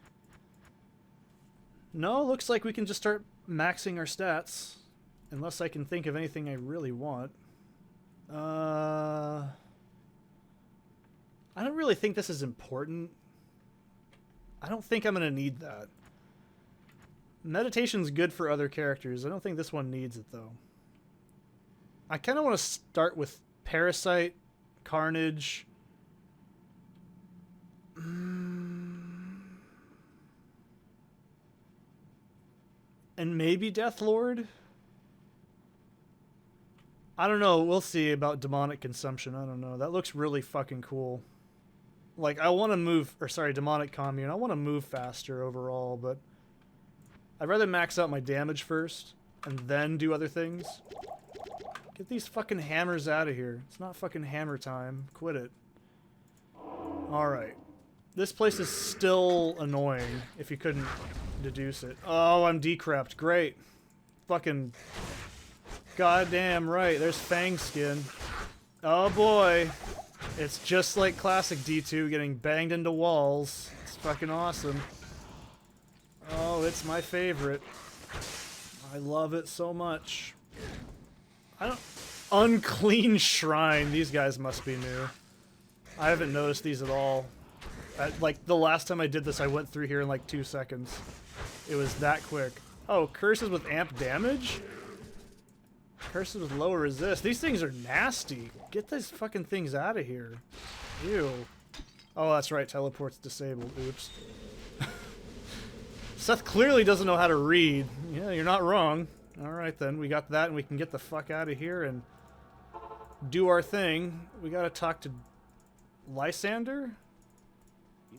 No, looks like we can just start maxing our stats. Unless I can think of anything I really want. I don't really think this is important. I don't think I'm going to need that. Meditation's good for other characters. I don't think this one needs it, though. I kind of want to start with Parasite, Carnage... And maybe Deathlord? I don't know. We'll see about demonic consumption. I don't know. That looks really fucking cool. Like, I want to move... Or, sorry, demonic commune. I want to move faster overall, but... I'd rather max out my damage first, and then do other things. Get these fucking hammers out of here. It's not fucking hammer time. Quit it. Alright. This place is still annoying, if you couldn't deduce it. Oh, I'm decrept. Great. Fucking... goddamn right. There's Fang skin. Oh boy. It's just like classic D2 getting banged into walls. It's fucking awesome. Oh, it's my favorite. I love it so much. I don't... Unclean Shrine. These guys must be new. I haven't noticed these at all. Like, the last time I did this, I went through here in like 2 seconds. It was that quick. Oh, curses with amp damage? Curses with lower resist. These things are nasty. Get these fucking things out of here. Ew. Oh, that's right. Teleport's disabled. Oops. Seth clearly doesn't know how to read. Yeah, you're not wrong. Alright then, we got that and we can get the fuck out of here and do our thing. We gotta talk to Lysander?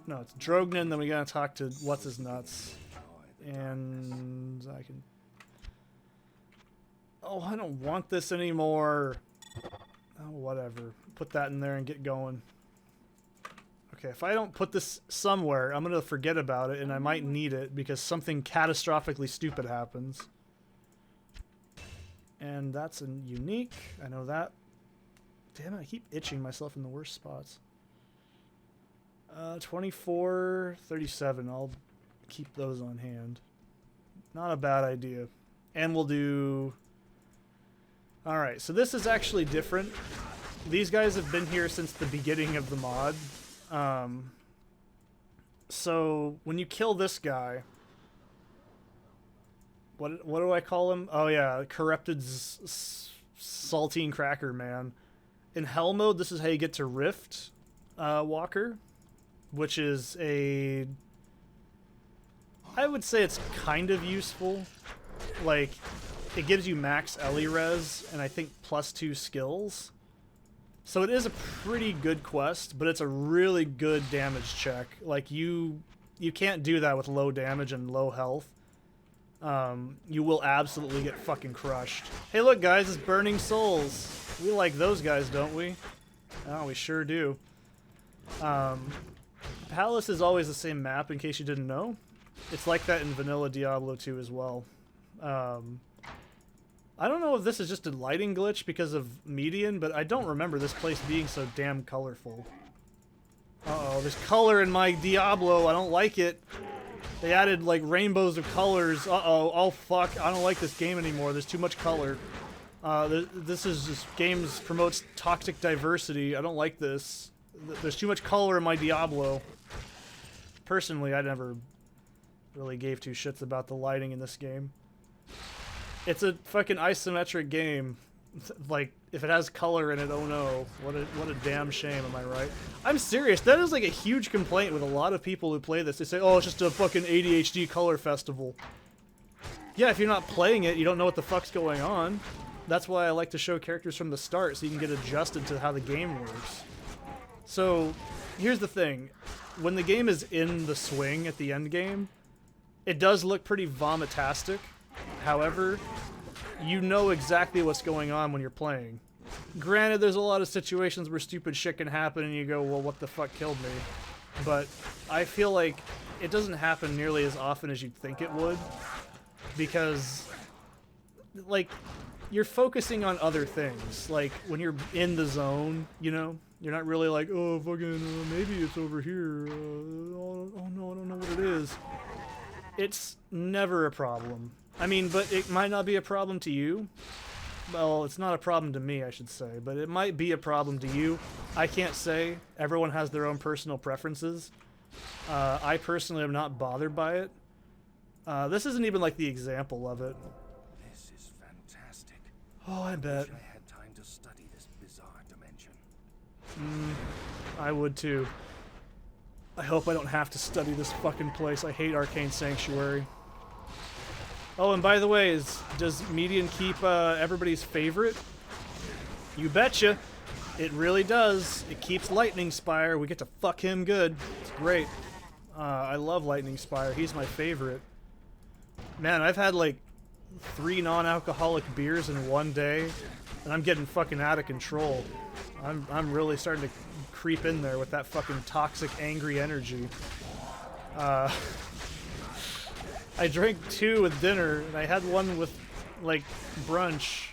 No, it's Drognin, then we gotta talk to what's-his-nuts. And I can... Oh, I don't want this anymore. Oh, whatever. Put that in there and get going. Okay, if I don't put this somewhere, I'm gonna forget about it and I might need it because something catastrophically stupid happens. And that's a unique. I know that. Damn it, I keep itching myself in the worst spots. 24, 37. I'll keep those on hand. Not a bad idea. And we'll do... Alright, so this is actually different. These guys have been here since the beginning of the mod. So, when you kill this guy... What do I call him? Oh yeah, Corrupted Saltine Cracker Man. In Hell mode, this is how you get to Rift Walker, which is a... I would say it's kind of useful. Like, it gives you max Ellie res, and I think +2 skills. So it is a pretty good quest, but it's a really good damage check. Like, you can't do that with low damage and low health. You will absolutely get fucking crushed. Hey look guys, it's Burning Souls. We like those guys, don't we? Oh, we sure do. Palace is always the same map, in case you didn't know. It's like that in vanilla Diablo 2 as well. I don't know if this is just a lighting glitch because of Median, but I don't remember this place being so damn colorful. Uh-oh, there's color in my Diablo. I don't like it. They added, like, rainbows of colors. Uh-oh. Oh, fuck. I don't like this game anymore. There's too much color. This is just... Games promotes toxic diversity. I don't like this. There's too much color in my Diablo. Personally, I never really gave two shits about the lighting in this game. It's a fucking isometric game. Like, if it has color in it, oh no. What a damn shame, am I right? I'm serious, that is like a huge complaint with a lot of people who play this. They say, oh, it's just a fucking ADHD color festival. Yeah, if you're not playing it, you don't know what the fuck's going on. That's why I like to show characters from the start, so you can get adjusted to how the game works. So, here's the thing. When the game is in the swing at the end game, it does look pretty vomitastic. However, you know exactly what's going on when you're playing. Granted, there's a lot of situations where stupid shit can happen and you go, well, what the fuck killed me? But I feel like it doesn't happen nearly as often as you'd think it would. Because, like, you're focusing on other things. Like, when you're in the zone, you know? You're not really like, oh, fucking, maybe it's over here. Oh, no, I don't know what it is. It's never a problem. I mean, but it might not be a problem to you. Well, it's not a problem to me, I should say, but it might be a problem to you. I can't say. Everyone has their own personal preferences. I personally am not bothered by it. This isn't even like the example of it. This is fantastic. Oh, I bet. Wish I had time to study this bizarre dimension. I would too. I hope I don't have to study this fucking place. I hate Arcane Sanctuary. Oh, and by the way, does Median keep everybody's favorite? You betcha. It really does. It keeps Lightning Spire. We get to fuck him good. It's great. I love Lightning Spire. He's my favorite. Man, I've had like 3 non-alcoholic beers in one day. And I'm getting fucking out of control. I'm really starting to creep in there with that fucking toxic, angry energy. I drank 2 with dinner, and I had 1 with, like, brunch,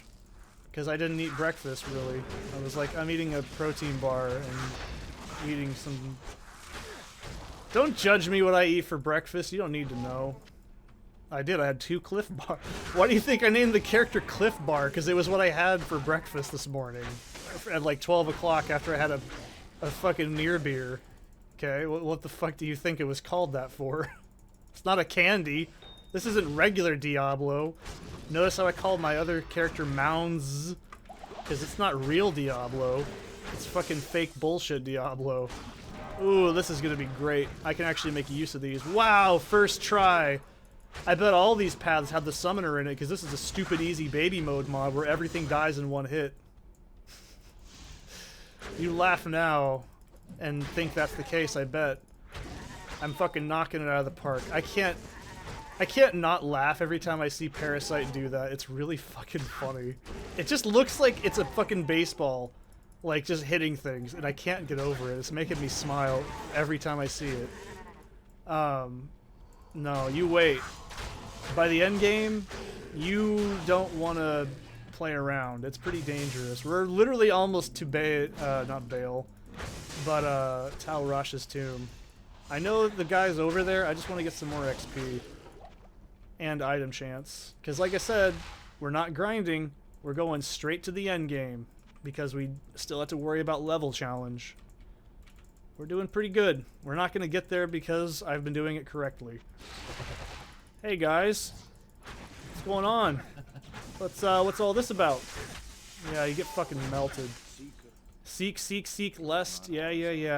because I didn't eat breakfast, really. I was like, I'm eating a protein bar and eating some... Don't judge me what I eat for breakfast, you don't need to know. I did, I had 2 Cliff Bar. Why do you think I named the character Cliff Bar? Because it was what I had for breakfast this morning. At like 12 o'clock after I had a fucking near beer. Okay, what the fuck do you think it was called that for? It's not a candy. This isn't regular Diablo. Notice how I called my other character Mounds? Because it's not real Diablo. It's fucking fake bullshit Diablo. Ooh, this is gonna be great. I can actually make use of these. Wow, first try! I bet all these paths have the summoner in it, because this is a stupid easy baby mode mod where everything dies in 1 hit. You laugh now and think that's the case, I bet. I'm fucking knocking it out of the park. I can't not laugh every time I see Parasite do that. It's really fucking funny. It just looks like it's a fucking baseball, like just hitting things, and I can't get over it. It's making me smile every time I see it. No, you wait. By the end game, you don't want to play around. It's pretty dangerous. We're literally almost to not Bale, but Tal Rash's tomb. I know the guy's over there. I just want to get some more XP and item chance. Because like I said, we're not grinding. We're going straight to the end game because we still have to worry about level challenge. We're doing pretty good. We're not going to get there because I've been doing it correctly. Hey guys, what's going on? What's all this about? Yeah, you get fucking melted. Seek, lest. Yeah,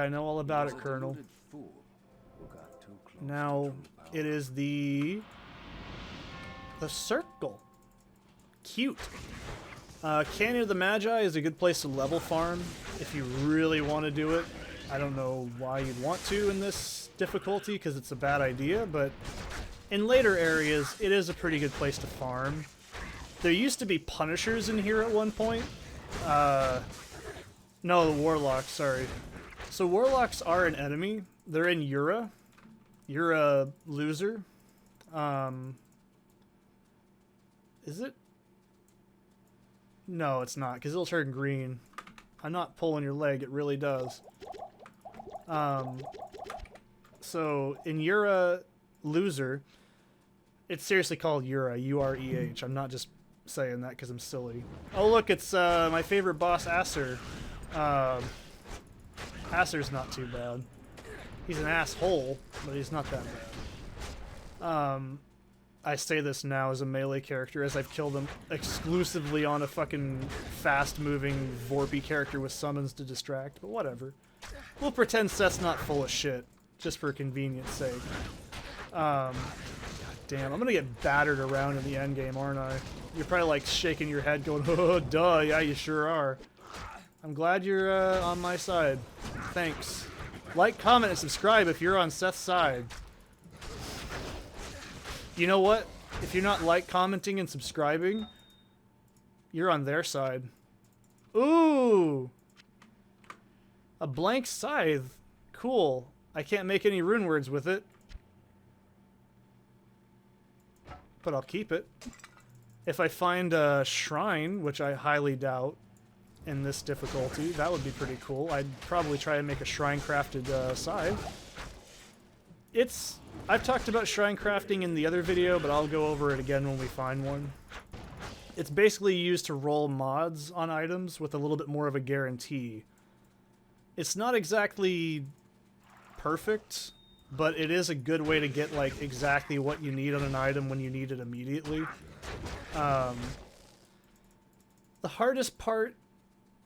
I know all about it, Colonel. Now, it is the circle. Cute. Canyon of the Magi is a good place to level farm if you really want to do it. I don't know why you'd want to in this difficulty, because it's a bad idea, but in later areas, it is a pretty good place to farm. There used to be Punishers in here at one point. No, the Warlocks, sorry. So Warlocks are an enemy. They're in Ura. You're a loser. Is it? No, it's not, because it'll turn green. I'm not pulling your leg, it really does. So in Ura Loser, it's seriously called Ura, U-R-E-H. I'm not just saying that because I'm silly. Oh look, it's my favorite boss, Acer. Acer's not too bad. He's an asshole, but he's not that bad. I say this now as a melee character, as I've killed him exclusively on a fucking fast-moving, Vorpy character with summons to distract, but whatever. We'll pretend Seth's not full of shit, just for convenience sake. God damn, I'm gonna get battered around in the endgame, aren't I? You're probably like shaking your head going, oh, duh, yeah, you sure are. I'm glad you're on my side. Thanks. Like, comment, and subscribe if you're on Seth's side. You know what? If you're not like, commenting, and subscribing, you're on their side. Ooh! A blank scythe. Cool. I can't make any rune words with it. But I'll keep it. If I find a shrine, which I highly doubt in this difficulty, that would be pretty cool. I'd probably try and make a shrine-crafted scythe. I've talked about shrine crafting in the other video, but I'll go over it again when we find one. It's basically used to roll mods on items with a little bit more of a guarantee. It's not exactly perfect, but it is a good way to get like exactly what you need on an item when you need it immediately. The hardest part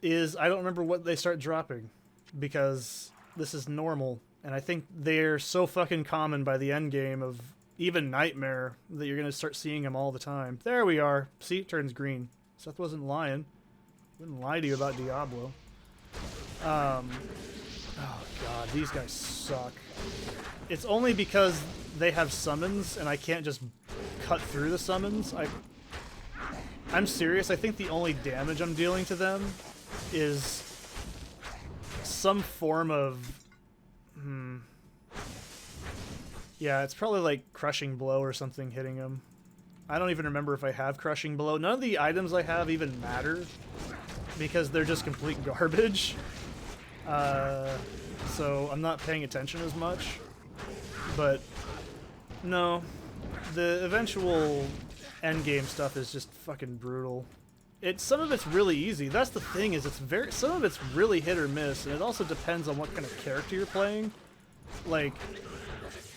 is I don't remember what they start dropping, because this is normal. And I think they're so fucking common by the end game of even Nightmare that you're going to start seeing them all the time. There we are. See, it turns green. Seth wasn't lying. He wouldn't lie to you about Diablo. Oh god, these guys suck. It's only because they have summons and I can't just cut through the summons. I'm serious. I think the only damage I'm dealing to them is some form of... Yeah, it's probably like Crushing Blow or something hitting him. I don't even remember if I have Crushing Blow. None of the items I have even matter because they're just complete garbage. So I'm not paying attention as much. But no, the eventual endgame stuff is just fucking brutal. Some of it's really easy. That's the thing, is some of it's really hit or miss, and it also depends on what kind of character you're playing. Like,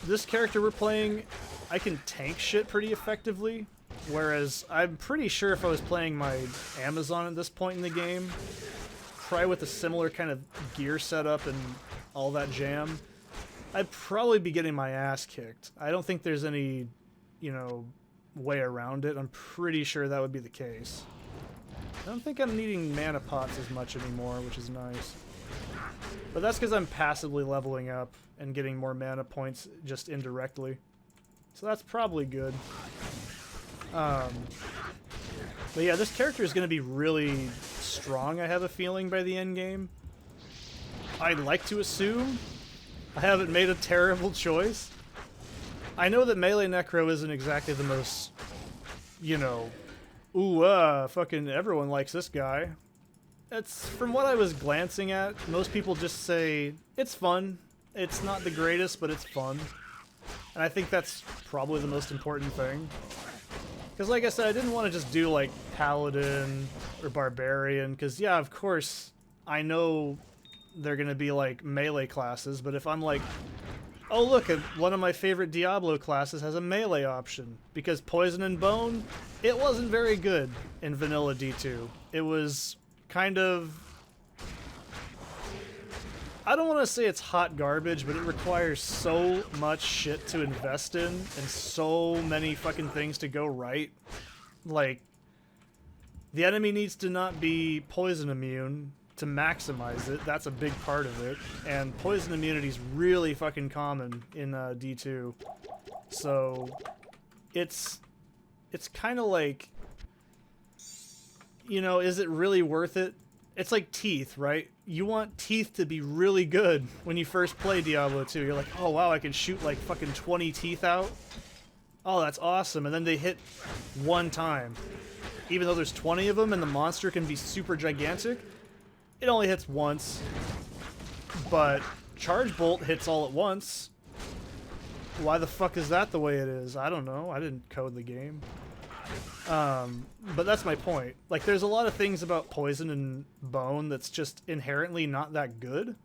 this character we're playing, I can tank shit pretty effectively, whereas I'm pretty sure if I was playing my Amazon at this point in the game, probably with a similar kind of gear setup and all that jam, I'd probably be getting my ass kicked. I don't think there's any, you know, way around it. I'm pretty sure that would be the case. I don't think I'm needing mana pots as much anymore, which is nice. But that's because I'm passively leveling up and getting more mana points just indirectly. So that's probably good. But yeah, this character is going to be really strong, I have a feeling, by the end game. I'd like to assume I haven't made a terrible choice. I know that melee necro isn't exactly the most, you know, fucking everyone likes this guy. It's, from what I was glancing at, most people just say, it's fun. It's not the greatest, but it's fun. And I think that's probably the most important thing. Because like I said, I didn't want to just do like Paladin or Barbarian, because yeah, of course, I know they're going to be like melee classes, but if I'm like, oh look, one of my favorite Diablo classes has a melee option, because Poison and Bone, it wasn't very good in vanilla D2. It was kind of, I don't want to say it's hot garbage, but it requires so much shit to invest in and so many fucking things to go right. Like, the enemy needs to not be poison immune to maximize it. That's a big part of it. And poison immunity is really fucking common in D2. So it's kind of like, you know, is it really worth it? It's like teeth, right? You want teeth to be really good when you first play Diablo 2. You're like, oh wow, I can shoot like fucking 20 teeth out. Oh, that's awesome. And then they hit one time. Even though there's 20 of them and the monster can be super gigantic, it only hits once. But Charge Bolt hits all at once. Why the fuck is that the way it is? I don't know. I didn't code the game. But that's my point. Like, there's a lot of things about Poison and Bone that's just inherently not that good,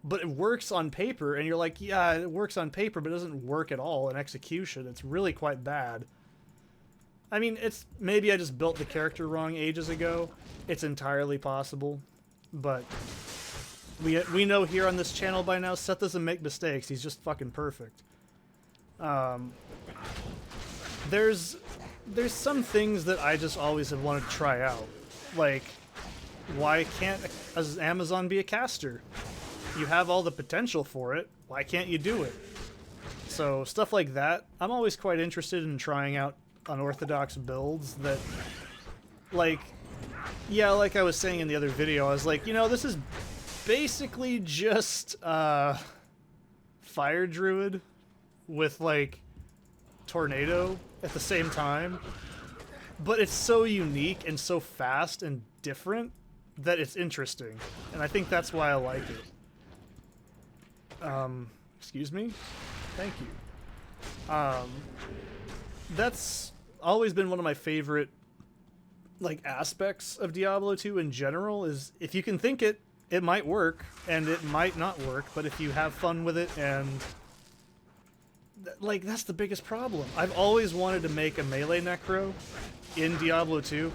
but it works on paper, and you're like, yeah, it works on paper, but it doesn't work at all in execution. It's really quite bad. I mean, it's, maybe I just built the character wrong ages ago. It's entirely possible, but we know here on this channel by now, Seth doesn't make mistakes. He's just fucking perfect. There's some things that I just always have wanted to try out. Like, why can't Amazon be a caster? You have all the potential for it. Why can't you do it? So stuff like that, I'm always quite interested in trying out unorthodox builds that, like, yeah, like I was saying in the other video, I was like, you know, this is basically just Fire Druid with, like, Tornado at the same time, but it's so unique and so fast and different that it's interesting, and I think that's why I like it. Excuse me? Thank you. That's always been one of my favorite, like, aspects of Diablo 2 in general, is if you can think it, it might work, and it might not work, but if you have fun with it, and like, that's the biggest problem. I've always wanted to make a melee necro in Diablo 2.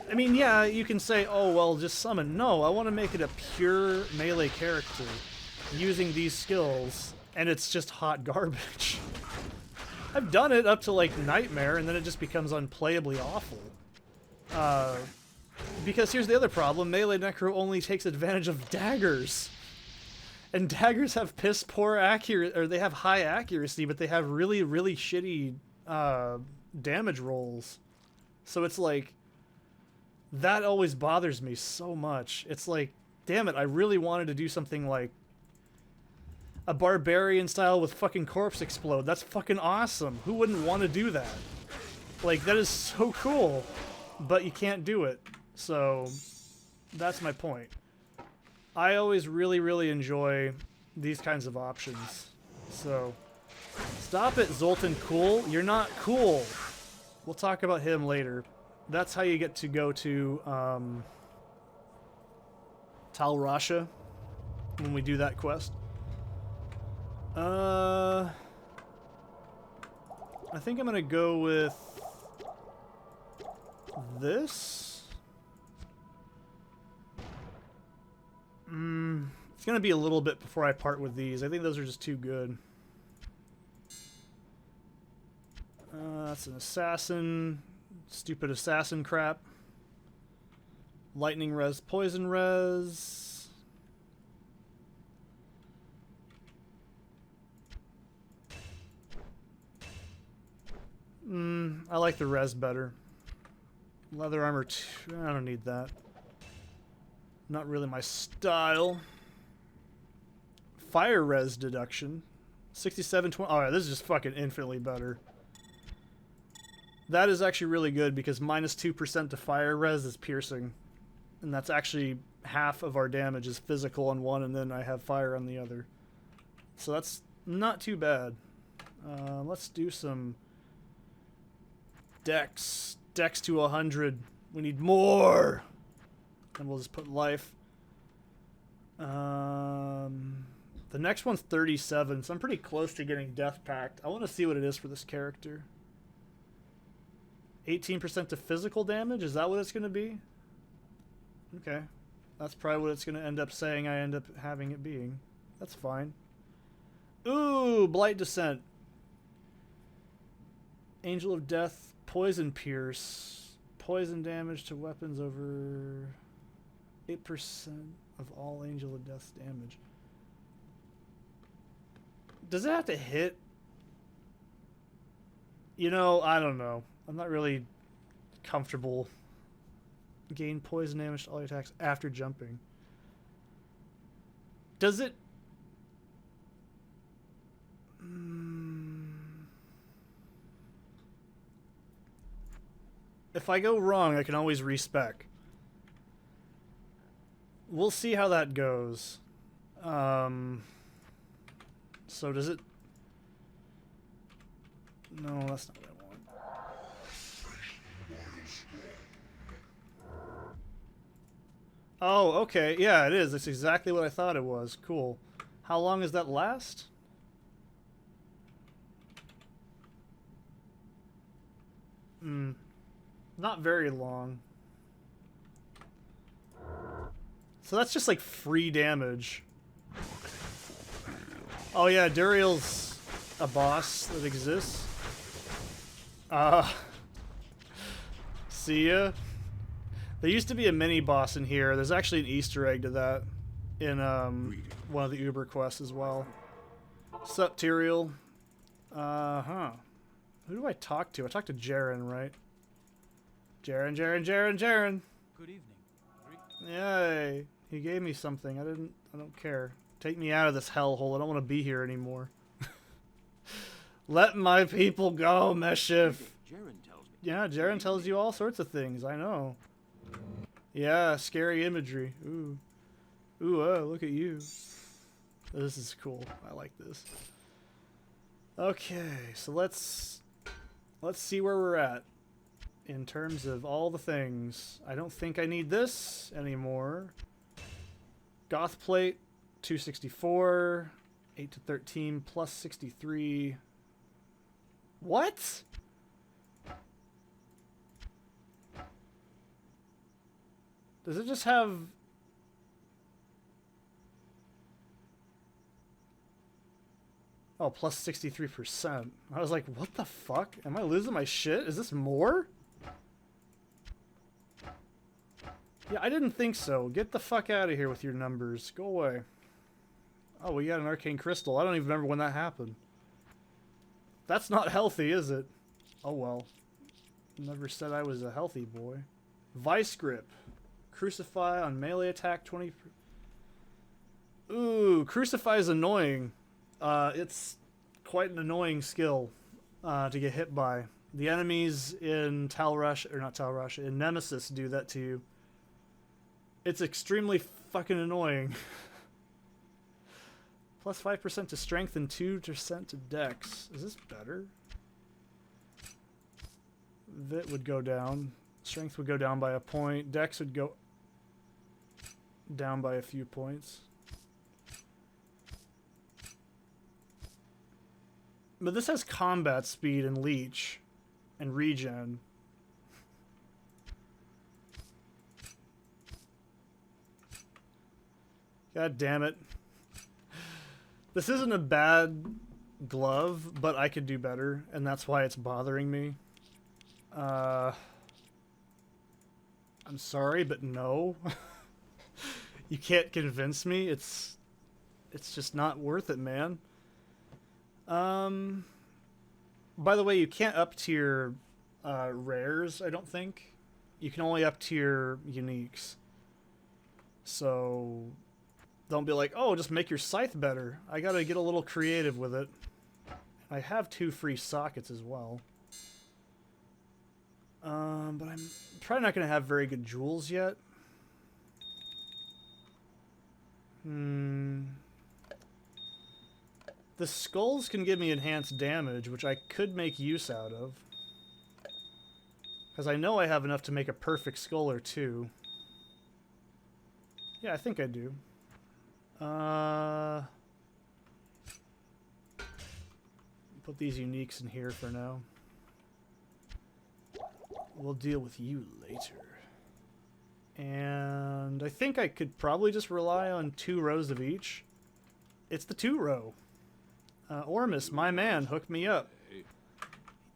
I mean, yeah, you can say, oh, well, just summon. No, I want to make it a pure melee character using these skills, and it's just hot garbage. I've done it up to, like, Nightmare, and then it just becomes unplayably awful. Because here's the other problem. Melee necro only takes advantage of daggers. And daggers have piss poor accuracy, or they have high accuracy, but they have really, really shitty damage rolls. So it's like, That always bothers me so much. It's like, damn it, I really wanted to do something like a barbarian style with fucking corpse explode. That's fucking awesome. Who wouldn't want to do that? Like, that is so cool, but you can't do it. So, that's my point. I always really, really enjoy these kinds of options. So, stop it, Zoltan Cool. You're not cool. We'll talk about him later. That's how you get to go to Tal Rasha when we do that quest. I think I'm gonna go with this. It's gonna be a little bit before I part with these. I think those are just too good. That's an assassin. Stupid assassin crap. Lightning res, poison res. I like the res better. Leather armor, I don't need that. Not really my style. Fire res deduction. 6720. Alright, this is just fucking infinitely better. That is actually really good because minus 2% to fire res is piercing. And that's actually half of our damage is physical on one, and then I have fire on the other. So that's not too bad. Let's do some dex. Dex to 100. We need more! And we'll just put life. The next one's 37, so I'm pretty close to getting Death Pact. I want to see what it is for this character. 18% to physical damage? Is that what it's going to be? Okay. That's probably what it's going to end up saying I end up having it being. That's fine. Ooh, Blight Descent. Angel of Death, Poison Pierce. Poison damage to weapons over 8% of all Angel of Death's damage. Does it have to hit? You know, I don't know. I'm not really comfortable. Gain poison damage to all your attacks after jumping. Does it... If I go wrong, I can always respec. We'll see how that goes. So does it... No, that's not what I want. Oh, okay. Yeah, it is. That's exactly what I thought it was. Cool. How long does that last? Not very long. So that's just like free damage. Oh yeah, Duriel's a boss that exists. See ya. There used to be a mini boss in here. There's actually an Easter egg to that in one of the Uber quests as well. Sup, Tyrael? Who do I talk to? I talked to Jaren, right? Jaren. Good evening. Yay. He gave me something. I don't care. Take me out of this hellhole. I don't want to be here anymore. Let my people go, Meshif. Jaren tells me. Yeah, Jaren tells you all sorts of things. I know. Yeah, scary imagery. Ooh. Ooh, look at you. This is cool. I like this. Okay, so let's see where we're at in terms of all the things. I don't think I need this anymore. Goth plate, 264, 8 to 13 plus 63. What? Does it just have... Oh, plus 63%. I was like, what the fuck? Am I losing my shit? Is this more? Yeah, I didn't think so. Get the fuck out of here with your numbers. Go away. Oh, we got an arcane crystal. I don't even remember when that happened. That's not healthy, is it? Oh well. Never said I was a healthy boy. Vice grip. Crucify on melee attack 20. Ooh, Crucify is annoying. It's quite an annoying skill to get hit by. The enemies in in Nemesis do that to you. It's extremely fucking annoying. Plus 5% to strength and 2% to dex. Is this better? Vit would go down. Strength would go down by a point. Dex would go down by a few points. But this has combat speed and leech and regen. God damn it. This isn't a bad glove, but I could do better, and that's why it's bothering me. I'm sorry, but no. You can't convince me. It's just not worth it, man. By the way, you can't up tier rares, I don't think. You can only up tier uniques. So don't be like, oh, just make your scythe better. I gotta get a little creative with it. I have 2 free sockets as well. But I'm probably not gonna have very good jewels yet. The skulls can give me enhanced damage, which I could make use out of. Because I know I have enough to make a perfect skull or 2. Yeah, I think I do. Put these uniques in here for now. We'll deal with you later. And I think I could probably just rely on 2 rows of each. It's the 2 row. Ormus, my man, hook me up.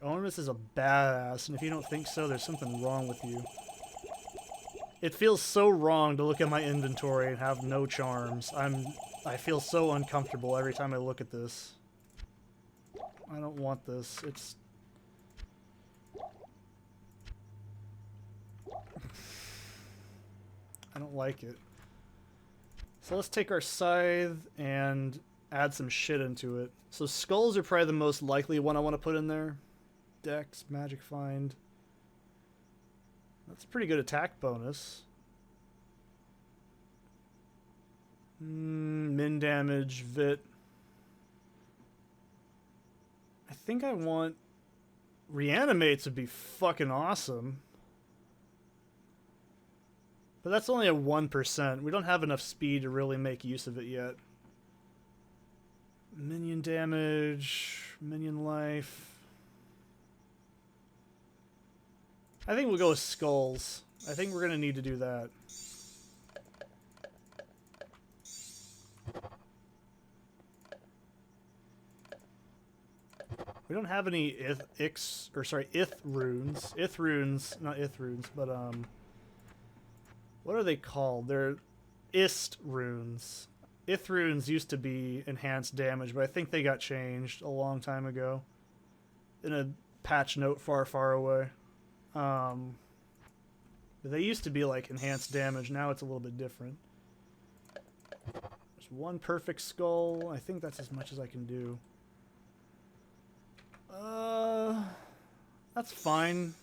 Ormus is a badass, and if you don't think so, there's something wrong with you. It feels so wrong to look at my inventory and have no charms. I feel so uncomfortable every time I look at this. I don't want this. It's... I don't like it. So let's take our scythe and add some shit into it. So skulls are probably the most likely one I want to put in there. Dex, magic find. That's a pretty good attack bonus. Min damage, Vit. I think I want... Reanimates would be fucking awesome. But that's only a 1%. We don't have enough speed to really make use of it yet. Minion damage, minion life. I think we'll go with skulls. I think we're going to need to do that. We don't have any ith runes. Ith runes, not ith runes, but what are they called? They're ist runes. Ith runes used to be enhanced damage, but I think they got changed a long time ago. In a patch note far, far away. They used to be like enhanced damage, now it's a little bit different. There's 1 perfect skull. I think that's as much as I can do. That's fine.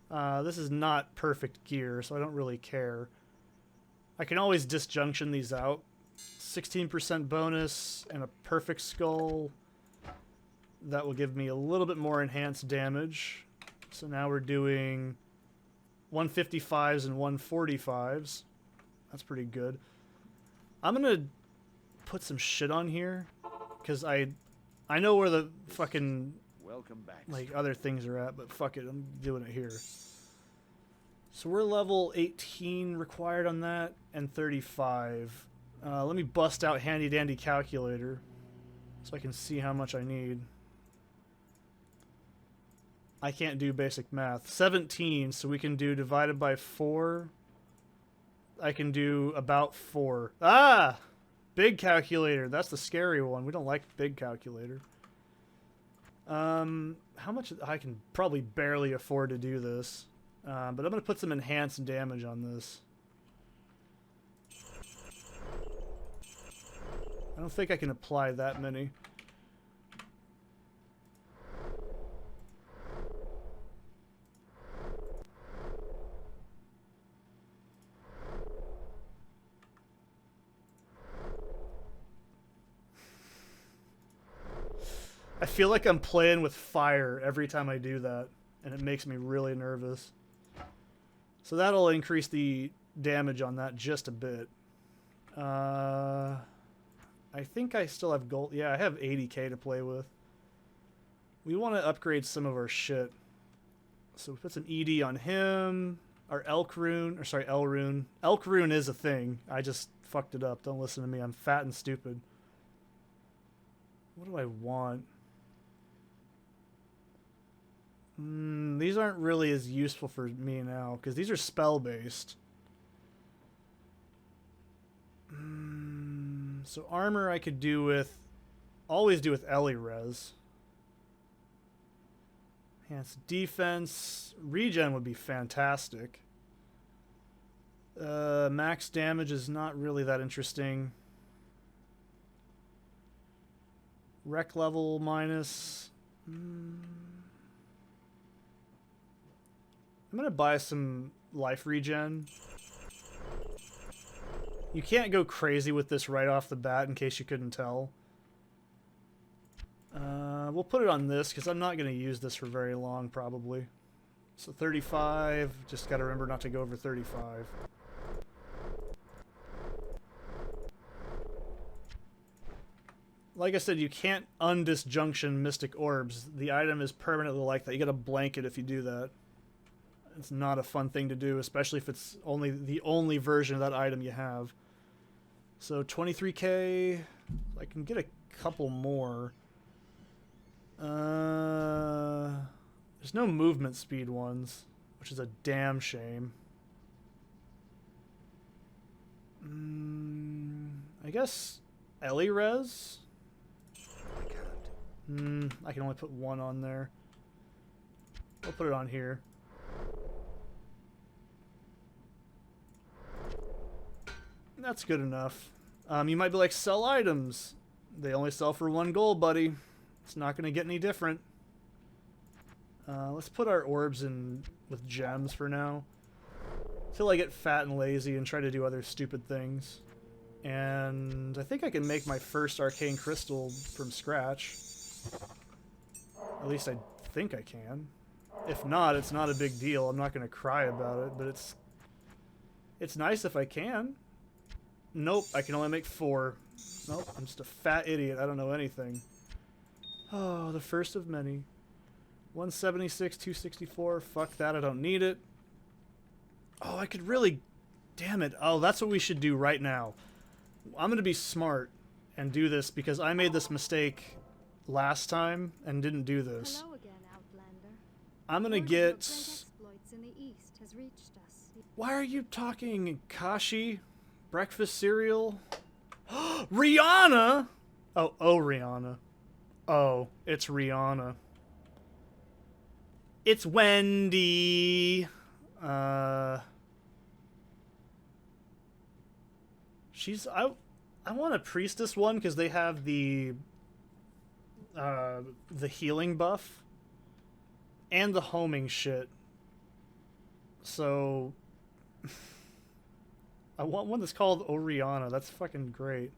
This is not perfect gear, so I don't really care. I can always disjunction these out. 16% bonus and a perfect skull. That will give me a little bit more enhanced damage. So now we're doing 155s and 145s. That's pretty good. I'm gonna put some shit on here because I know where the fucking like other things are at, but fuck it, I'm doing it here. So we're level 18 required on that and 35. Let me bust out handy dandy calculator so I can see how much I need. I can't do basic math. 17, so we can do divided by 4. I can do about 4. Ah! Big calculator. That's the scary one. We don't like big calculator. How much? I can probably barely afford to do this. But I'm going to put some enhanced damage on this. I don't think I can apply that many. I feel like I'm playing with fire every time I do that, and it makes me really nervous. So that'll increase the damage on that just a bit. I think I still have gold. Yeah, I have 80k to play with. We want to upgrade some of our shit. So we put some ED on him. Our Elk Rune, or sorry, L Rune. Elk Rune is a thing. I just fucked it up. Don't listen to me. I'm fat and stupid. What do I want? These aren't really as useful for me now, because these are spell-based. So armor I could do with... always do with Ellie Res. Enhanced defense. Regen would be fantastic. Max damage is not really that interesting. Rec level minus... I'm going to buy some life regen. You can't go crazy with this right off the bat, in case you couldn't tell. We'll put it on this, because I'm not going to use this for very long, probably. So 35. Just got to remember not to go over 35. Like I said, you can't undisjunction Mystic Orbs. The item is permanently like that. You got a blanket if you do that. It's not a fun thing to do, especially if it's only the only version of that item you have. So 23k. I can get a couple more. There's no movement speed ones, which is a damn shame. I guess Ellie Res? I can't. I can only put one on there. I'll put it on here. That's good enough. You might be like, sell items. They only sell for 1 gold, buddy. It's not going to get any different. Let's put our orbs in with gems for now. Till I get fat and lazy and try to do other stupid things. And I think I can make my first arcane crystal from scratch. At least I think I can. If not, it's not a big deal. I'm not going to cry about it, but it's nice if I can. Nope, I can only make 4. Nope, I'm just a fat idiot. I don't know anything. Oh, the first of many. 176, 264. Fuck that, I don't need it. Oh, I could really... Damn it. Oh, that's what we should do right now. I'm going to be smart and do this because I made this mistake last time and didn't do this. Hello again, Outlander. I'm going to Word of your get... great exploits in the East has reached us. Why are you talking Kashi? Breakfast cereal? Rihanna? Oh, Rihanna. Oh, it's Rihanna. It's Wendy. She's... I want a priestess one because they have the healing buff and the homing shit. So... I want one that's called Oriana. That's fucking great.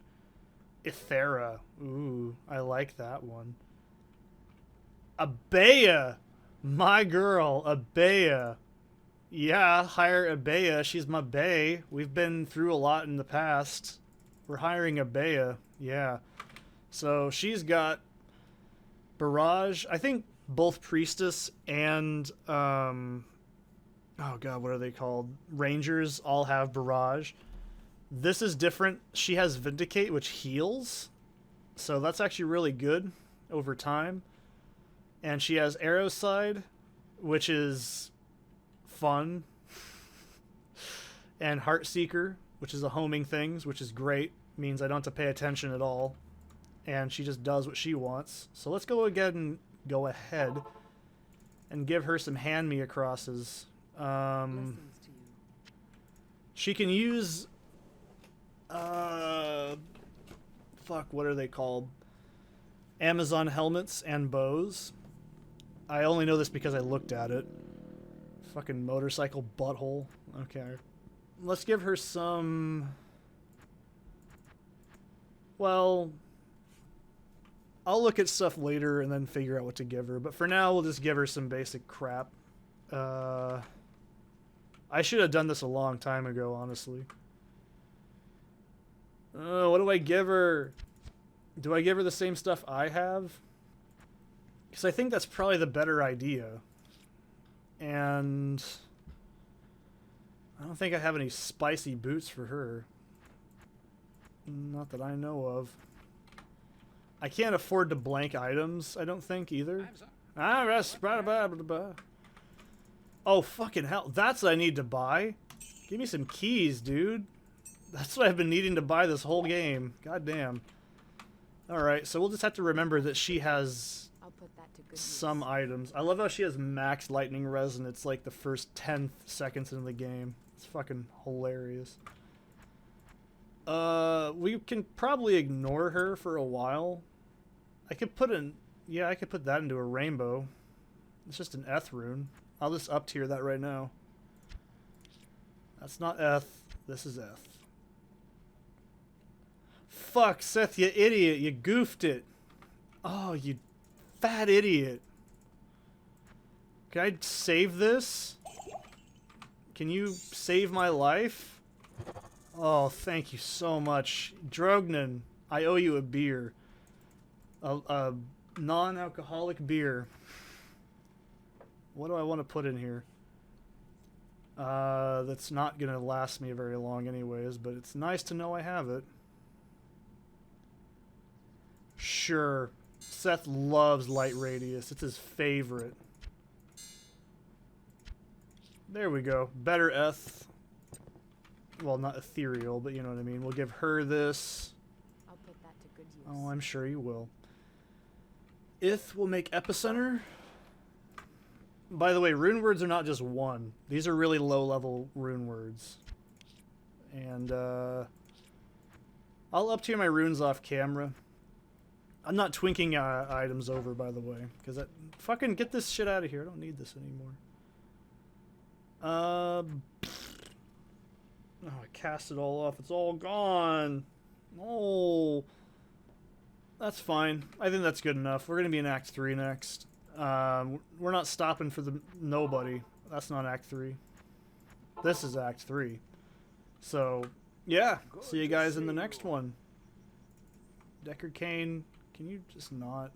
Ithera. Ooh, I like that one. Abea. My girl, Abea. Yeah, hire Abea. She's my bae. We've been through a lot in the past. We're hiring Abea. Yeah. So she's got Barrage. I think both Priestess and... oh god, what are they called? Rangers all have Barrage. This is different. She has Vindicate, which heals. So that's actually really good over time. And she has Arrowside, which is fun. And Heartseeker, which is a homing things, which is great. Means I don't have to pay attention at all. And she just does what she wants. So let's go ahead and give her some hand-me-acrosses. Blessings to you. She can use fuck, what are they called? Amazon helmets and bows. I only know this because I looked at it. Fucking motorcycle butthole. Okay. Let's give her some... Well, I'll look at stuff later and then figure out what to give her. But for now, we'll just give her some basic crap. I should have done this a long time ago, honestly. What do I give her? Do I give her the same stuff I have? Because I think that's probably the better idea. And I don't think I have any spicy boots for her. Not that I know of. I can't afford to blank items, I don't think, either. Oh, fucking hell. That's what I need to buy. Give me some keys, dude. That's what I've been needing to buy this whole game. God damn. Alright, so we'll just have to remember that she has I'll put that to good some use. items. I love how she has max lightning res and it's like the first 10 seconds in the game. It's fucking hilarious. We can probably ignore her for a while. I could put in... Yeah, I could put that into a rainbow. It's just an Eth rune. I'll just up tier that right now. That's not Eth. This is Eth. Fuck, Seth, you idiot. You goofed it. Oh, you fat idiot. Can I save this? Can you save my life? Oh, thank you so much. Drognan, I owe you a beer. A non-alcoholic beer. What do I want to put in here? That's not going to last me very long anyways, but it's nice to know I have it. Sure. Seth loves light radius. It's his favorite. There we go. Better Eth. Well, not ethereal, but you know what I mean. We'll give her this. I'll put that to good use. Oh, I'm sure you will. Ith will make Epicenter. By the way, rune words are not just one. These are really low-level rune words. And, I'll up tier my runes off camera. I'm not twinking items over, by the way. Because fucking get this shit out of here. I don't need this anymore. Oh, I cast it all off. It's all gone. Oh. That's fine. I think that's good enough. We're going to be in Act 3 next. We're not stopping for the nobody. That's not Act 3. This is Act 3. So, yeah. See you guys in the next one. Deckard Cain, can you just not...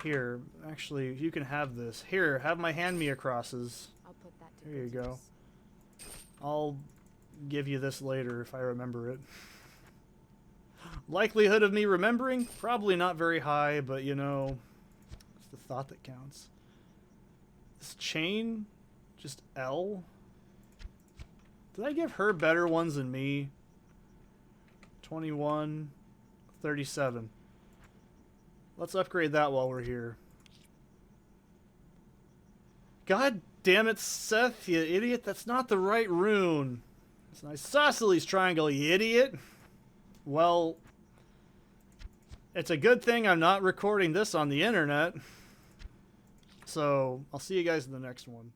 Here, actually, you can have this. Here, have my hand-me crosses. I'll put that to There you good go. use. I'll give you this later if I remember it. Likelihood of me remembering? Probably not very high, but you know, it's the thought that counts. This chain? Just L? Did I give her better ones than me? 21, 37. Let's upgrade that while we're here. God damn it, Seth, you idiot. That's not the right rune. It's an isosceles triangle, you idiot. Well, it's a good thing I'm not recording this on the internet. So, I'll see you guys in the next one.